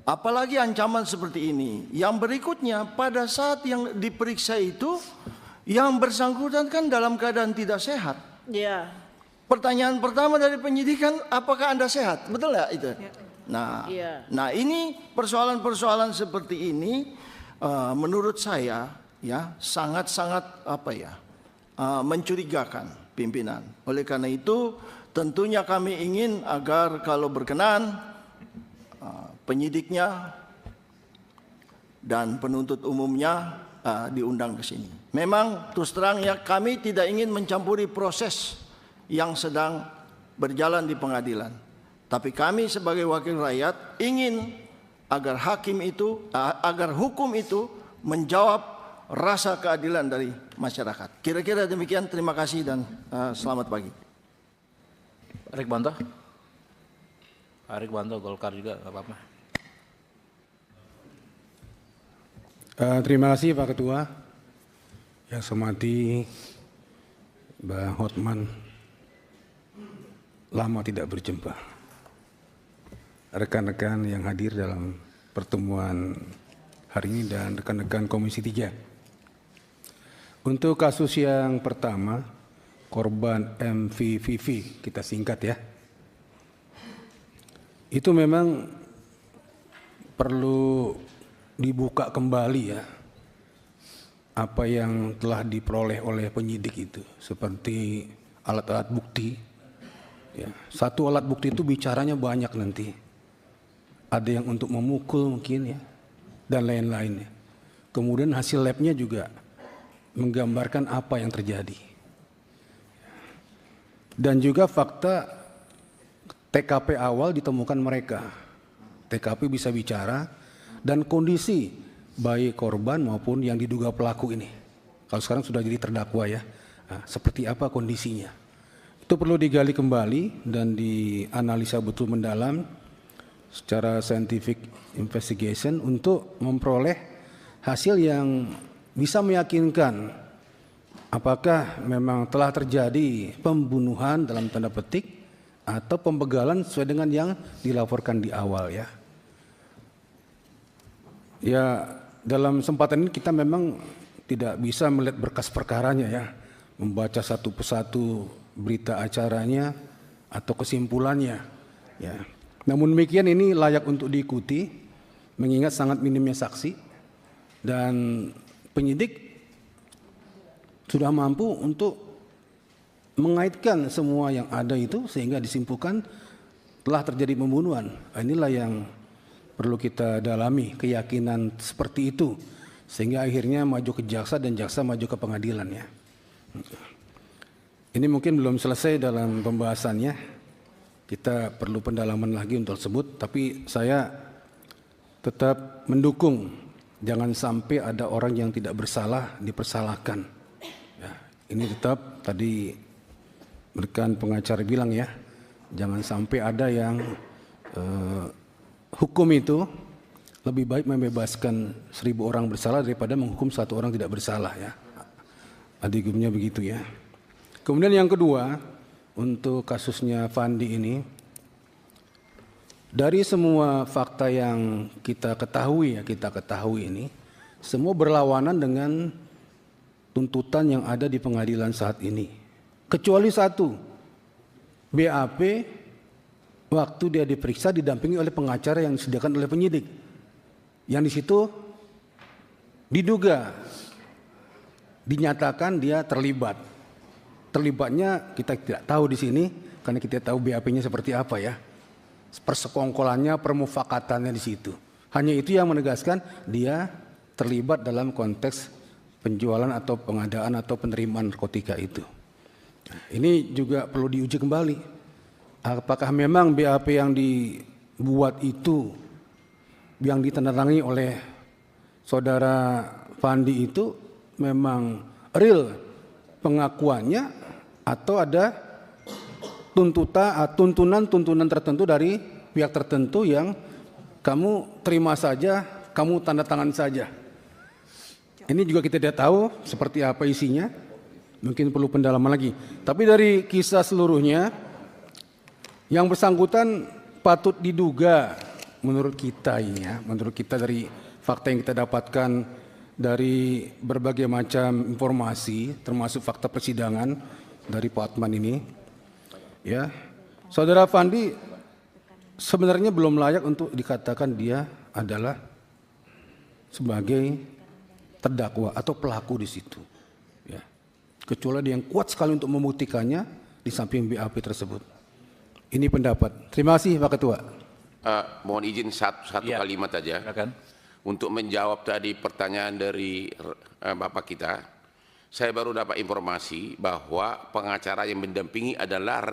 apalagi ancaman seperti ini. Yang berikutnya, pada saat yang diperiksa itu, yang bersangkutan kan dalam keadaan tidak sehat.
Iya.
Pertanyaan pertama dari penyidikan, apakah Anda sehat? Betul nggak itu? Nah, nah ini persoalan-persoalan seperti ini, menurut saya ya sangat-sangat mencurigakan pimpinan. Oleh karena itu, tentunya kami ingin agar kalau berkenan penyidiknya dan penuntut umumnya diundang ke sini. Memang terus terang ya, kami tidak ingin mencampuri proses yang sedang berjalan di pengadilan. Tapi kami sebagai wakil rakyat ingin agar agar hukum itu menjawab rasa keadilan dari masyarakat. Kira-kira demikian, terima kasih dan selamat pagi.
Rikwanto Golkar juga nggak apa-apa.
Terima kasih Pak Ketua. Yang saya hormati Bang Hotman, lama tidak berjumpa. Rekan-rekan yang hadir dalam pertemuan hari ini dan rekan-rekan Komisi 3. Untuk kasus yang pertama, korban MVVV, kita singkat ya. Itu memang perlu dibuka kembali ya, apa yang telah diperoleh oleh penyidik itu, seperti alat-alat bukti. Ya, satu alat bukti itu bicaranya banyak nanti. Ada yang untuk memukul mungkin ya, dan lain-lainnya. Kemudian hasil labnya juga menggambarkan apa yang terjadi. Dan juga fakta TKP awal ditemukan mereka. TKP bisa bicara dan kondisi baik korban maupun yang diduga pelaku ini. Kalau sekarang sudah jadi terdakwa ya, nah, seperti apa kondisinya. Itu perlu digali kembali dan dianalisa betul mendalam secara scientific investigation untuk memperoleh hasil yang bisa meyakinkan apakah memang telah terjadi pembunuhan dalam tanda petik atau pembegalan sesuai dengan yang dilaporkan di awal ya. Ya, dalam kesempatan ini kita memang tidak bisa melihat berkas perkaranya ya, membaca satu persatu berita acaranya atau kesimpulannya ya. Namun demikian ini layak untuk diikuti mengingat sangat minimnya saksi dan penyidik sudah mampu untuk mengaitkan semua yang ada itu sehingga disimpulkan telah terjadi pembunuhan. Inilah yang perlu kita dalami, keyakinan seperti itu sehingga akhirnya maju ke jaksa dan jaksa maju ke pengadilan ya. Ini mungkin belum selesai dalam pembahasannya, kita perlu pendalaman lagi untuk tersebut, tapi saya tetap mendukung jangan sampai ada orang yang tidak bersalah dipersalahkan ya. Ini tetap tadi rekan pengacara bilang ya, jangan sampai ada yang hukum itu lebih baik membebaskan 1000 orang bersalah daripada menghukum 1 orang tidak bersalah ya. Adiknya begitu ya. Kemudian yang kedua, untuk kasusnya Fandi ini, dari semua fakta yang kita ketahui ini, semua berlawanan dengan tuntutan yang ada di pengadilan saat ini. Kecuali satu, BAP waktu dia diperiksa didampingi oleh pengacara yang disediakan oleh penyidik. Yang di situ diduga, dinyatakan dia terlibat. Terlibatnya kita tidak tahu di sini karena kita tahu BAP-nya seperti apa ya. Persekongkolannya, permufakatannya di situ. Hanya itu yang menegaskan dia terlibat dalam konteks penjualan atau pengadaan atau penerimaan narkotika itu. Ini juga perlu diuji kembali. Apakah memang BAP yang dibuat itu, yang ditandatangani oleh saudara Fandi itu memang real pengakuannya atau ada tuntunan tertentu dari pihak tertentu yang kamu terima saja, kamu tanda tangan saja. Ini juga kita tidak tahu seperti apa isinya, mungkin perlu pendalaman lagi. Tapi dari kisah seluruhnya, yang bersangkutan patut diduga menurut kita ini ya, menurut kita dari fakta yang kita dapatkan dari berbagai macam informasi, termasuk fakta persidangan dari Pak Hotman ini, ya, saudara Fandi sebenarnya belum layak untuk dikatakan dia adalah sebagai terdakwa atau pelaku di situ, ya. Kecuali dia yang kuat sekali untuk membuktikannya di samping BAP tersebut. Ini pendapat. Terima kasih Pak Ketua.
Mohon izin satu kalimat saja. Untuk menjawab tadi pertanyaan dari Bapak kita, saya baru dapat informasi bahwa pengacara yang mendampingi adalah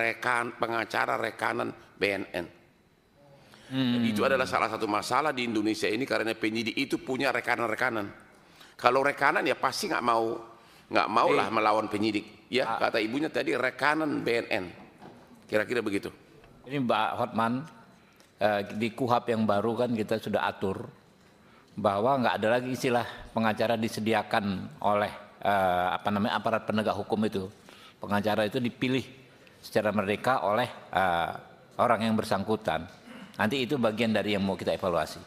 pengacara rekanan BNN. Itu adalah salah satu masalah di Indonesia ini karena penyidik itu punya rekanan-rekanan. Kalau rekanan ya pasti nggak mau lah melawan penyidik. Ya kata ibunya tadi rekanan BNN. Kira-kira begitu.
Ini Mbak Hotman, di KUHAP yang baru kan kita sudah atur bahwa nggak ada lagi istilah pengacara disediakan oleh aparat penegak hukum itu. Pengacara itu dipilih secara merdeka oleh orang yang bersangkutan. Nanti itu bagian dari yang mau kita evaluasi.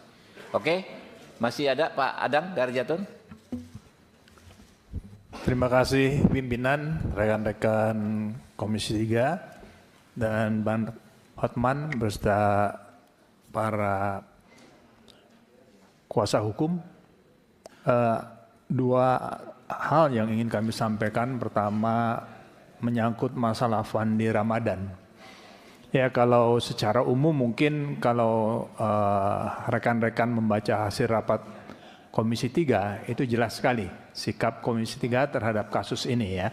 Oke, masih ada Pak Adang dari Jatun.
Terima kasih pimpinan, rekan-rekan Komisi 3 dan Bang Hotman beserta para kuasa hukum. Dua hal yang ingin kami sampaikan. Pertama, menyangkut masalah Fandi Ramadan. Ya, kalau secara umum mungkin kalau rekan-rekan membaca hasil rapat Komisi 3 itu jelas sekali sikap Komisi 3 terhadap kasus ini ya.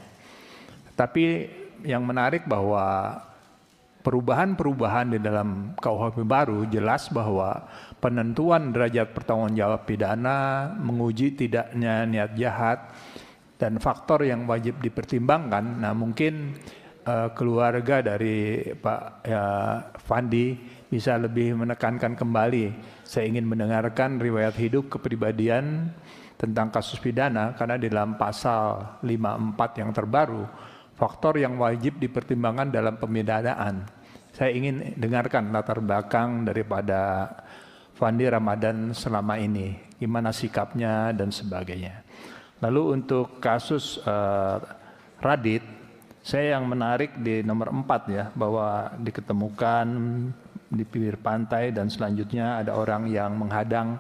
Tapi yang menarik bahwa perubahan-perubahan di dalam KUHP baru jelas bahwa penentuan derajat pertanggungjawab pidana, menguji tidaknya niat jahat, dan faktor yang wajib dipertimbangkan. Nah mungkin keluarga dari Pak Fandi bisa lebih menekankan kembali. Saya ingin mendengarkan riwayat hidup kepribadian tentang kasus pidana karena di dalam pasal 54 yang terbaru, faktor yang wajib dipertimbangkan dalam pemidanaan. Saya ingin dengarkan latar belakang daripada Fandi Ramadan selama ini, gimana sikapnya dan sebagainya. Lalu untuk kasus Radit, saya yang menarik di nomor 4 ya, bahwa diketemukan di pinggir pantai dan selanjutnya ada orang yang menghadang.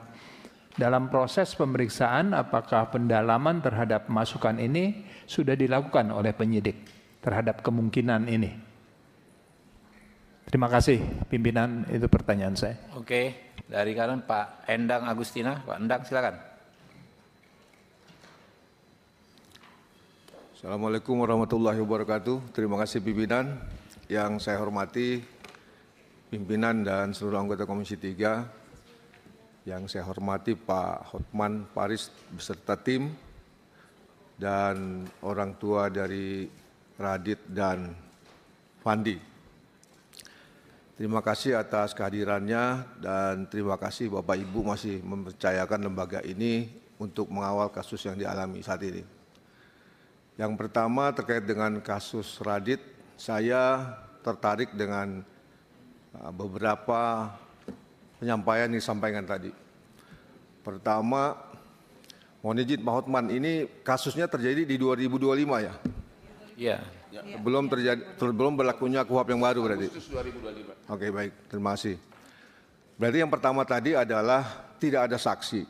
Dalam proses pemeriksaan, apakah pendalaman terhadap masukan ini sudah dilakukan oleh penyidik terhadap kemungkinan ini? Terima kasih pimpinan, itu pertanyaan saya.
Oke, dari kanan Pak Endang Agustina. Pak Endang silakan.
Assalamualaikum warahmatullahi wabarakatuh. Terima kasih pimpinan. Yang saya hormati pimpinan dan seluruh anggota Komisi 3. Yang saya hormati Pak Hotman Paris beserta tim dan orang tua dari Radit dan Fandi. Terima kasih atas kehadirannya dan terima kasih Bapak Ibu masih mempercayakan lembaga ini untuk mengawal kasus yang dialami saat ini. Yang pertama terkait dengan kasus Radit, saya tertarik dengan beberapa penyampaian yang disampaikan tadi. Pertama, mohon izin Pak Hotman, ini kasusnya terjadi di 2025 ya?
Iya.
sebelum berlakunya KUHP yang baru berarti.
Agustus 2025.
Oke, baik, terima kasih. Berarti yang pertama tadi adalah tidak ada saksi.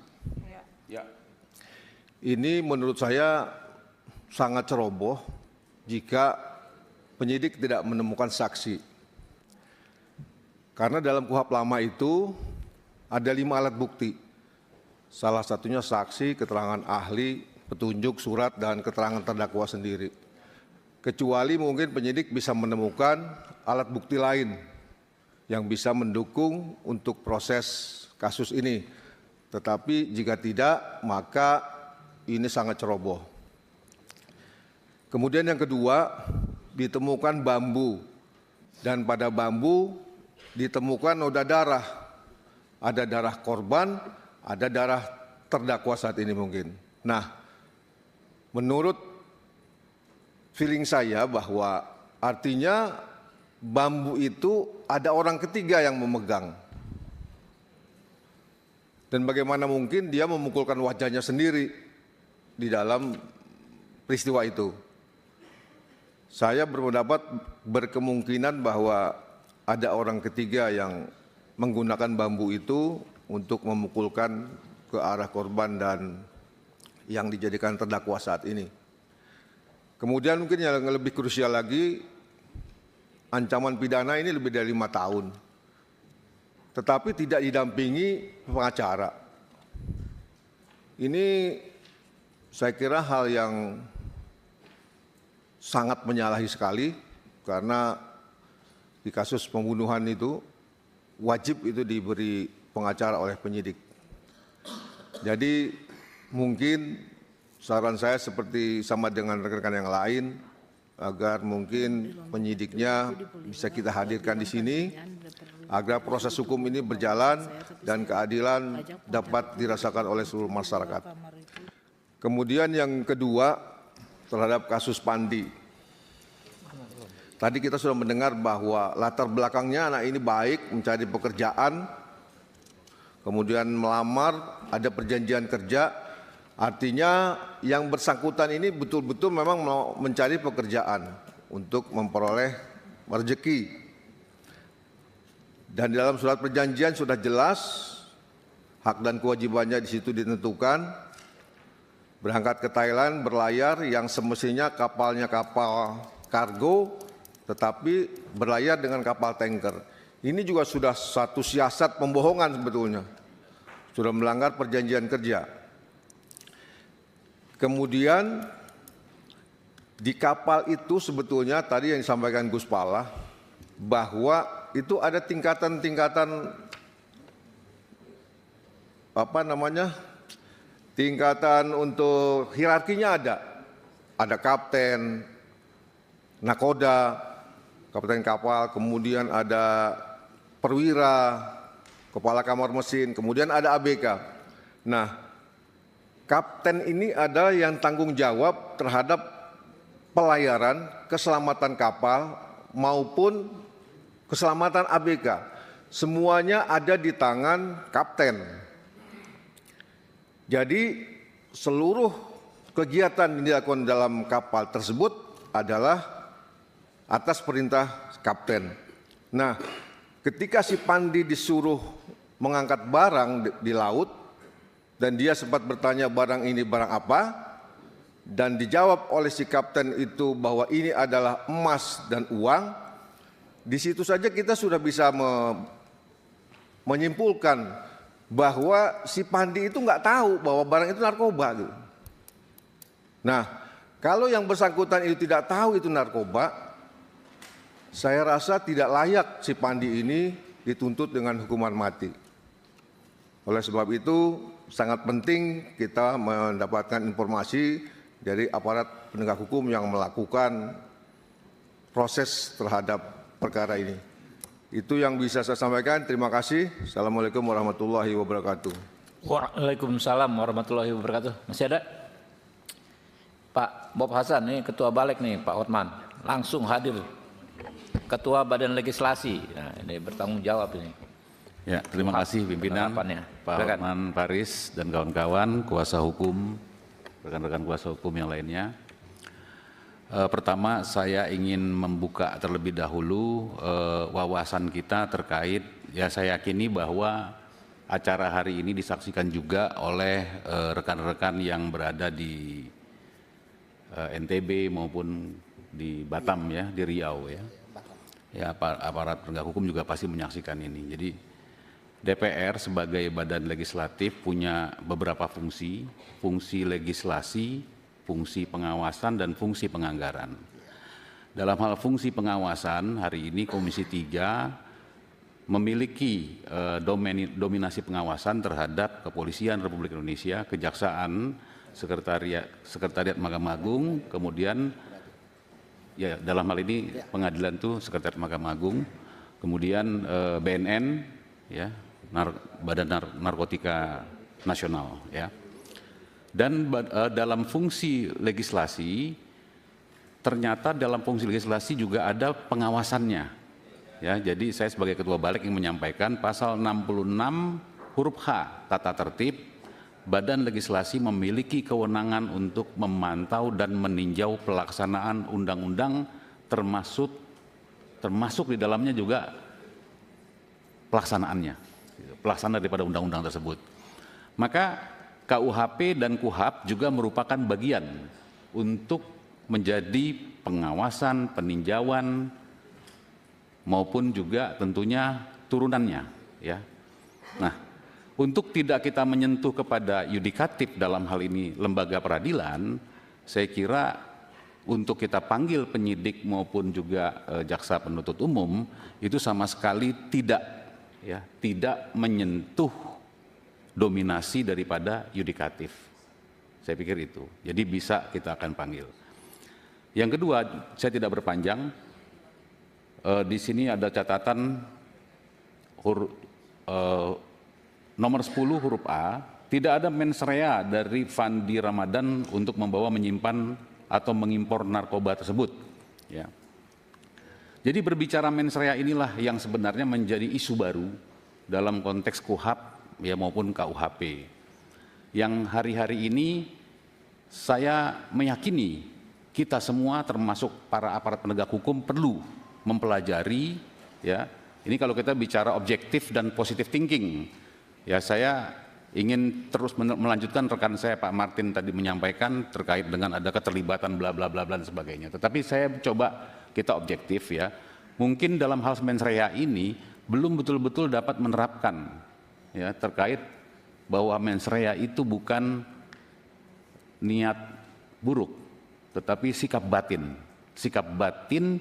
Ya.
Ini menurut saya sangat ceroboh jika penyidik tidak menemukan saksi. Karena dalam KUHP lama itu ada 5 alat bukti. Salah satunya saksi, keterangan ahli, petunjuk, surat, dan keterangan terdakwa sendiri. Kecuali mungkin penyidik bisa menemukan alat bukti lain yang bisa mendukung untuk proses kasus ini. Tetapi jika tidak, maka ini sangat ceroboh. Kemudian yang kedua, ditemukan bambu. Dan pada bambu ditemukan noda darah. Ada darah korban, ada darah terdakwa saat ini mungkin. Nah, menurut feeling saya bahwa artinya bambu itu ada orang ketiga yang memegang. Dan bagaimana mungkin dia memukulkan wajahnya sendiri di dalam peristiwa itu. Saya berpendapat berkemungkinan bahwa ada orang ketiga yang menggunakan bambu itu untuk memukulkan ke arah korban dan yang dijadikan terdakwa saat ini. Kemudian mungkin yang lebih krusial lagi, ancaman pidana ini lebih dari 5 tahun. Tetapi tidak didampingi pengacara. Ini saya kira hal yang sangat menyalahi sekali karena di kasus pembunuhan itu wajib itu diberi pengacara oleh penyidik. Jadi mungkin saran saya seperti sama dengan rekan-rekan yang lain agar mungkin penyidiknya bisa kita hadirkan di sini agar proses hukum ini berjalan dan keadilan dapat dirasakan oleh seluruh masyarakat. Kemudian yang kedua terhadap kasus Pandi. Tadi kita sudah mendengar bahwa latar belakangnya anak ini baik, mencari pekerjaan, kemudian melamar, ada perjanjian kerja. Artinya yang bersangkutan ini betul-betul memang mau mencari pekerjaan untuk memperoleh rezeki. Dan di dalam surat perjanjian sudah jelas hak dan kewajibannya di situ ditentukan. Berangkat ke Thailand berlayar yang semestinya kapalnya kapal kargo tetapi berlayar dengan kapal tanker. Ini juga sudah satu siasat pembohongan sebetulnya. Sudah melanggar perjanjian kerja. Kemudian di kapal itu sebetulnya tadi yang disampaikan Gus Pala bahwa itu ada tingkatan-tingkatan tingkatan untuk hierarkinya ada. Ada kapten, nakoda, kapten kapal, kemudian ada perwira, kepala kamar mesin, kemudian ada ABK. Nah, kapten ini ada yang tanggung jawab terhadap pelayaran, keselamatan kapal maupun keselamatan ABK. Semuanya ada di tangan kapten. Jadi seluruh kegiatan yang dilakukan dalam kapal tersebut adalah atas perintah kapten. Nah, ketika si Pandi disuruh mengangkat barang di laut, dan dia sempat bertanya barang ini barang apa, dan dijawab oleh si kapten itu bahwa ini adalah emas dan uang, di situ saja kita sudah bisa menyimpulkan bahwa si Pandi itu nggak tahu bahwa barang itu narkoba. Gitu. Nah, kalau yang bersangkutan itu tidak tahu itu narkoba, saya rasa tidak layak si Pandi ini dituntut dengan hukuman mati. Oleh sebab itu, sangat penting kita mendapatkan informasi dari aparat penegak hukum yang melakukan proses terhadap perkara ini. Itu yang bisa saya sampaikan. Terima kasih. Assalamualaikum warahmatullahi wabarakatuh.
Waalaikumsalam warahmatullahi wabarakatuh. Masih ada? Pak Bob Hasan, ini Ketua Balik nih, Pak Hotman. Langsung hadir. Ketua Badan Legislasi. Nah, ini bertanggung jawab ini.
Ya, terima kasih pimpinan Pak Hotman Paris dan kawan-kawan, kuasa hukum, rekan-rekan kuasa hukum yang lainnya. Pertama, saya ingin membuka terlebih dahulu wawasan kita terkait, ya saya yakini bahwa acara hari ini disaksikan juga oleh rekan-rekan yang berada di NTB maupun di Batam ya, di Riau ya. Ya, aparat penegak hukum juga pasti menyaksikan ini. Jadi DPR sebagai badan legislatif punya beberapa fungsi, fungsi legislasi, fungsi pengawasan, dan fungsi penganggaran. Dalam hal fungsi pengawasan, hari ini Komisi 3 memiliki dominasi pengawasan terhadap Kepolisian Republik Indonesia, Kejaksaan, Sekretariat Mahkamah Agung, kemudian ya dalam hal ini pengadilan itu Sekretariat Mahkamah Agung, kemudian BNN, ya, Badan Narkotika Nasional, ya. Dan dalam fungsi legislasi, ternyata dalam fungsi legislasi juga ada pengawasannya, ya. Jadi saya sebagai Ketua Balik yang menyampaikan pasal 66 huruf H tata tertib, Badan Legislasi memiliki kewenangan untuk memantau dan meninjau pelaksanaan undang-undang, termasuk di dalamnya juga pelaksanaannya, pelaksanaan daripada undang-undang tersebut. Maka KUHP dan KUHAP juga merupakan bagian untuk menjadi pengawasan, peninjauan, maupun juga tentunya turunannya, ya. Nah, untuk tidak kita menyentuh kepada yudikatif dalam hal ini lembaga peradilan, saya kira untuk kita panggil penyidik maupun juga jaksa penuntut umum itu sama sekali tidak menyentuh dominasi daripada yudikatif. Saya pikir itu. Jadi bisa kita akan panggil. Yang kedua, saya tidak berpanjang. Di sini ada catatan nomor 10 huruf A, tidak ada mens rea dari Fandi Ramadan untuk membawa, menyimpan, atau mengimpor narkoba tersebut. Ya. Jadi berbicara mens rea inilah yang sebenarnya menjadi isu baru dalam konteks KUHAP ya, maupun KUHP. Yang hari-hari ini saya meyakini kita semua termasuk para aparat penegak hukum perlu mempelajari, ya. Ini kalau kita bicara objektif dan positive thinking. Ya, saya ingin terus melanjutkan rekan saya Pak Martin tadi menyampaikan terkait dengan ada keterlibatan bla bla bla dan sebagainya. Tetapi saya coba kita objektif ya. Mungkin dalam hal mens rea ini belum betul-betul dapat menerapkan ya terkait bahwa mens rea itu bukan niat buruk, tetapi sikap batin. Sikap batin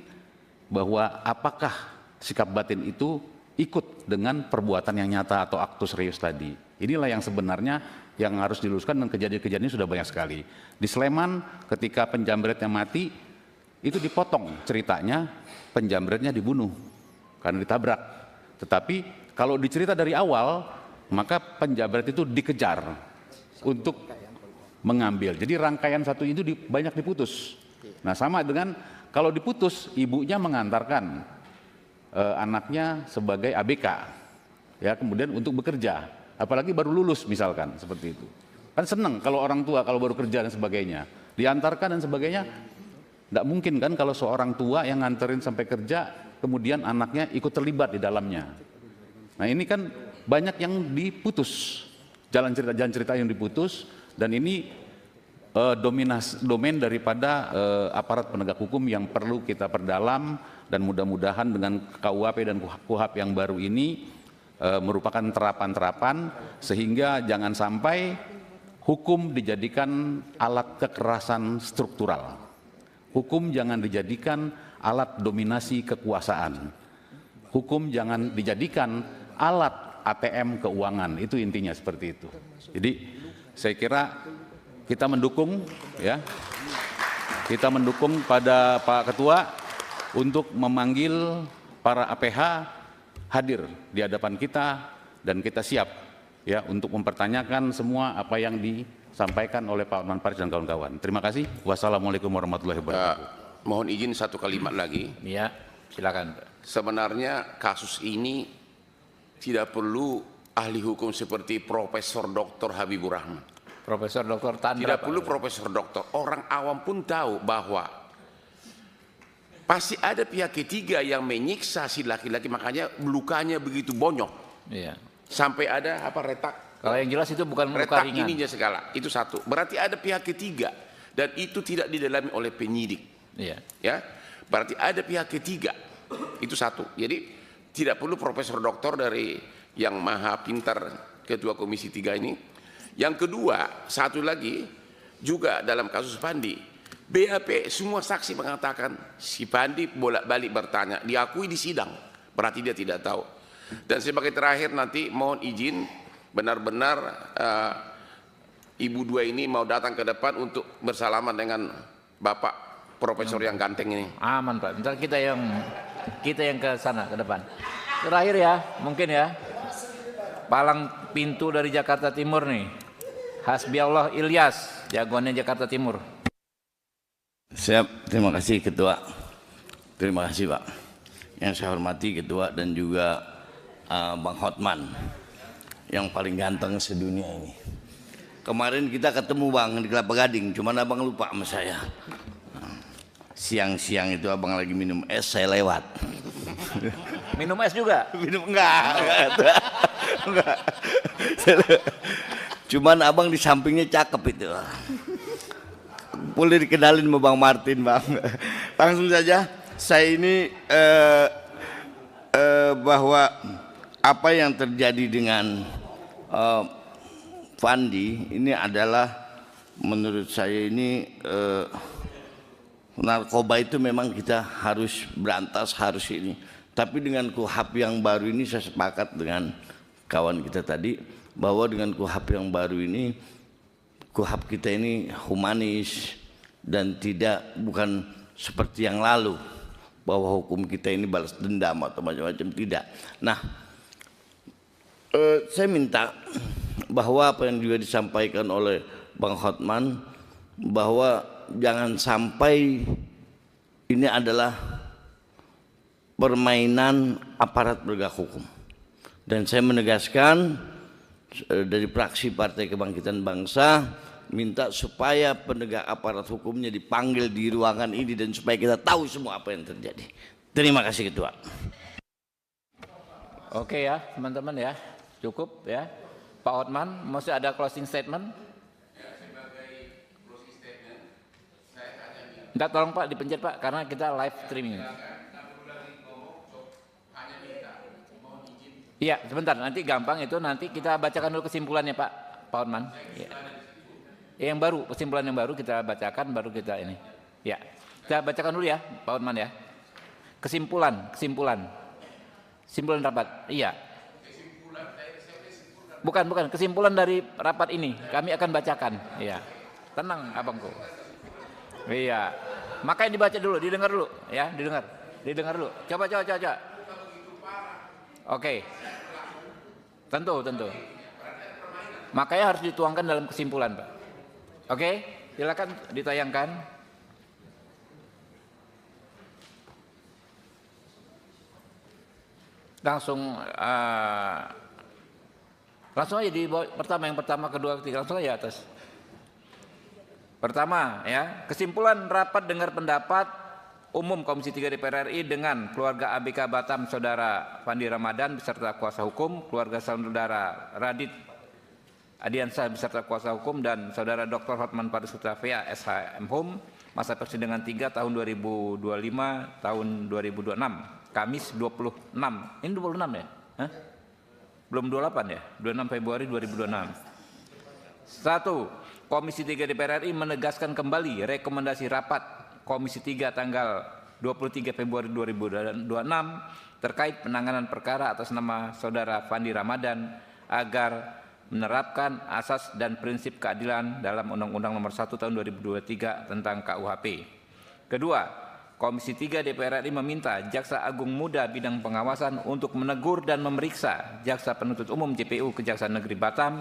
bahwa apakah sikap batin itu ikut dengan perbuatan yang nyata atau aktus reus tadi. Inilah yang sebenarnya yang harus diluruskan, dan kejadian-kejadian ini sudah banyak sekali. Di Sleman ketika penjamretnya mati, itu dipotong ceritanya, penjamretnya dibunuh karena ditabrak. Tetapi kalau dicerita dari awal, maka penjamret itu dikejar untuk mengambil. Jadi rangkaian satu itu banyak diputus. Nah, sama dengan kalau diputus, ibunya mengantarkan anaknya sebagai ABK, ya, kemudian untuk bekerja, apalagi baru lulus misalkan seperti itu. Kan senang kalau orang tua kalau baru kerja dan sebagainya, diantarkan dan sebagainya. Tidak mungkin kan kalau seorang tua yang nganterin sampai kerja, kemudian anaknya ikut terlibat di dalamnya. Nah, ini kan banyak yang diputus, jalan cerita yang diputus, dan ini domain daripada aparat penegak hukum yang perlu kita perdalam. Dan mudah-mudahan dengan KUHP dan KUHAP yang baru ini merupakan terapan-terapan sehingga jangan sampai hukum dijadikan alat kekerasan struktural. Hukum jangan dijadikan alat dominasi kekuasaan. Hukum jangan dijadikan alat ATM keuangan. Itu intinya seperti itu. Jadi saya kira kita mendukung, ya, kita mendukung pada Pak Ketua untuk memanggil para APH hadir di hadapan kita, dan kita siap ya untuk mempertanyakan semua apa yang disampaikan oleh Pak Hotman Paris dan kawan-kawan. Terima kasih. Wassalamualaikum warahmatullahi wabarakatuh.
Mohon izin satu kalimat lagi.
Ya, silakan.
Sebenarnya kasus ini tidak perlu ahli hukum seperti Profesor Dr. Habibur Rahman.
Profesor Dr. Tandra.
Tidak perlu Profesor Doktor. Orang awam pun tahu bahwa pasti ada pihak ketiga yang menyiksa si laki-laki, makanya lukanya begitu bonyok.
Iya.
Sampai ada apa retak.
Kalau yang jelas itu bukan luka
retak
ringan.
ininya segala. Itu satu. Berarti ada pihak ketiga dan itu tidak didalami oleh penyidik.
Iya.
Ya. Berarti ada pihak ketiga. Itu satu. Jadi tidak perlu profesor doktor dari yang maha pintar ketua Komisi 3 ini. Yang kedua, satu lagi juga dalam kasus Pandi. BAP semua saksi mengatakan si Pandi bolak-balik bertanya, diakui di sidang, berarti dia tidak tahu. Dan sebagai terakhir nanti mohon izin benar-benar ibu dua ini mau datang ke depan untuk bersalaman dengan Bapak Profesor yang ganteng ini.
Aman Pak, bentar kita yang ke sana ke depan. Terakhir ya, mungkin ya. Palang pintu dari Jakarta Timur nih. Hasbiallah Ilyas, jagoannya Jakarta Timur.
Siap, terima kasih Ketua. Terima kasih Pak. Yang saya hormati Ketua dan juga Bang Hotman yang paling ganteng sedunia ini. Kemarin kita ketemu Bang di Kelapa Gading, cuman Abang lupa sama saya. Siang-siang itu Abang lagi minum es, saya lewat.
Minum es juga?
Minum enggak. Cuman Abang di sampingnya cakep itu. Boleh dikenalin sama Bang Martin, Bang. Langsung saja, saya ini bahwa apa yang terjadi dengan Fandi ini adalah menurut saya ini narkoba itu memang kita harus berantas, harus ini. Tapi dengan KUHAP yang baru ini saya sepakat dengan kawan kita tadi bahwa dengan KUHAP yang baru ini KUHAP kita ini humanis dan bukan seperti yang lalu bahwa hukum kita ini balas dendam atau macam-macam, tidak. Nah, saya minta bahwa apa yang juga disampaikan oleh Bang Hotman bahwa jangan sampai ini adalah permainan aparat penegak hukum. Dan saya menegaskan dari fraksi Partai Kebangkitan Bangsa minta supaya penegak aparat hukumnya dipanggil di ruangan ini dan supaya kita tahu semua apa yang terjadi. Terima kasih Ketua.
Oke ya teman-teman ya, cukup ya. Pak Hotman, masih ada closing statement? Enggak, tolong Pak dipencet Pak karena kita live streaming. Iya sebentar, nanti gampang itu, nanti kita bacakan dulu kesimpulannya Pak Hotman. Ya. Yang baru, kesimpulan yang baru kita bacakan, baru kita ini. Ya, kita bacakan dulu ya Pak Hotman ya. Kesimpulan rapat. Iya. Bukan kesimpulan dari rapat ini. Kami akan bacakan. Iya. Tenang abangku. Iya. Makanya dibaca dulu, didengar dulu ya, didengar dulu. Coba. Oke. Tentu. Makanya harus dituangkan dalam kesimpulan, Pak. Oke, silakan ditayangkan. Langsung aja di pertama, yang pertama, kedua, ketiga, langsung aja atas. Pertama ya, kesimpulan rapat dengar pendapat umum Komisi 3 DPR RI dengan keluarga ABK Batam Saudara Fandi Ramadan beserta kuasa hukum, keluarga Saudara Radit Adiansyah beserta kuasa hukum dan Saudara Dr. Hotman Paris Hutafea SHM Hum, masa persidangan 3 tahun 2025 tahun 2026, Kamis 26. Ini 26 ya? Hah? Belum 28 ya? 26 Februari 2026. 1. Komisi 3 DPR RI menegaskan kembali rekomendasi rapat Komisi 3 tanggal 23 Februari 2026 terkait penanganan perkara atas nama Saudara Fandi Ramadan agar menerapkan asas dan prinsip keadilan dalam Undang-Undang Nomor 1 Tahun 2023 tentang KUHP. Kedua, Komisi 3 DPR RI meminta Jaksa Agung Muda Bidang Pengawasan untuk menegur dan memeriksa Jaksa Penuntut Umum JPU Kejaksaan Negeri Batam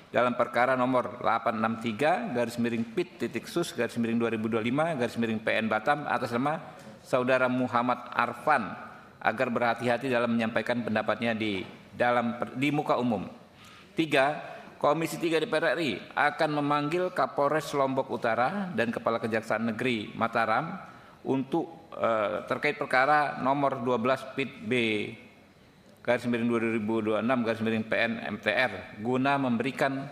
dalam perkara nomor 863/PIT-SUS/2025/PN Batam atas nama Saudara Muhammad Arfan agar berhati-hati dalam menyampaikan pendapatnya di muka umum. 3. Komisi 3 DPR RI akan memanggil Kapolres Lombok Utara dan Kepala Kejaksaan Negeri Mataram untuk terkait perkara nomor 12 PIT B /2026 PN MTR guna memberikan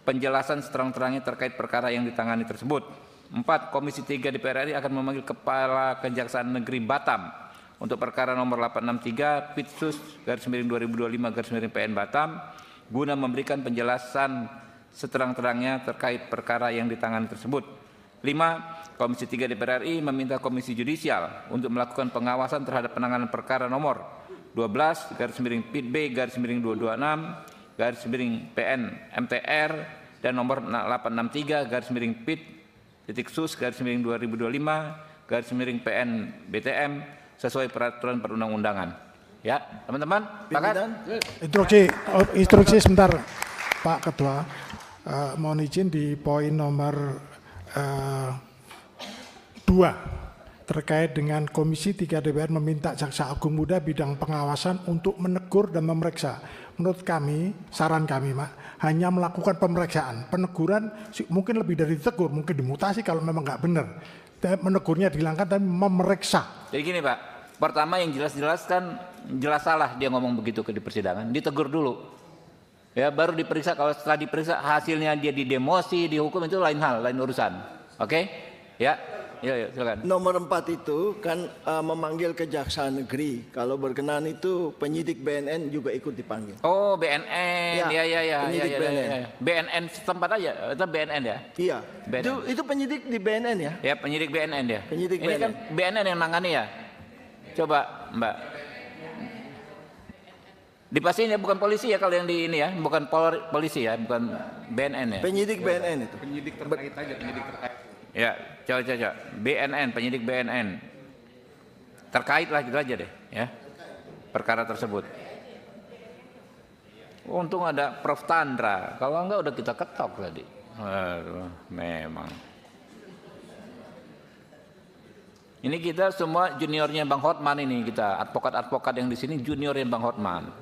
penjelasan seterang-terangnya terkait perkara yang ditangani tersebut. 4. Komisi 3 DPR RI akan memanggil Kepala Kejaksaan Negeri Batam untuk perkara nomor 863 Pitsus /2025 PN Batam guna memberikan penjelasan seterang-terangnya terkait perkara yang ditangani tersebut. 5. Komisi 3 DPR RI meminta Komisi Yudisial untuk melakukan pengawasan terhadap penanganan perkara nomor 12 PIT B /2026 PN MTR dan nomor 863 PIT /sus /2025 PN BTM sesuai peraturan perundang-undangan. Ya, teman-teman, sepakat?
Instruksi sebentar, Pak Ketua. Mohon izin di poin nomor 2 terkait dengan Komisi 3 DPR meminta Jaksa Agung Muda bidang pengawasan untuk menegur dan memeriksa. Menurut kami, saran kami, Pak, hanya melakukan pemeriksaan. Peneguran mungkin lebih dari ditegur, mungkin dimutasi kalau memang nggak benar. Menegurnya dihilangkan tapi memeriksa.
Jadi gini, Pak. Pertama yang jelas-jelas kan jelas salah dia ngomong begitu di persidangan, ditegur dulu. Ya, baru diperiksa. Kalau setelah diperiksa hasilnya dia didemosi, dihukum, itu lain hal, lain urusan. Oke? Ya. Ya, silakan.
Nomor 4 itu kan memanggil Kejaksaan Negeri. Kalau berkenan itu penyidik BNN juga ikut dipanggil.
Oh, BNN. Ya.
Penyidik BNN.
BNN setempat aja, itu BNN ya?
Iya.
BNN.
Itu penyidik di BNN ya?
Ya, penyidik BNN ya.
Penyidik
Ini
BNN.
kan BNN yang nangani ya. Coba, Mbak. Dipastiin ya, bukan polisi ya kalau yang di ini ya, bukan polisi ya, bukan BNN ya.
Penyidik BNN itu.
Penyidik terkait aja, penyidik terkait.
Ya, coba. BNN, penyidik BNN. Terkait lah gitu aja deh, ya. Perkara tersebut. Untung ada Prof. Tandra, kalau enggak udah kita ketok tadi. Aduh, memang. Ini kita semua juniornya Bang Hotman ini kita, advokat-advokat yang di sini juniornya Bang Hotman.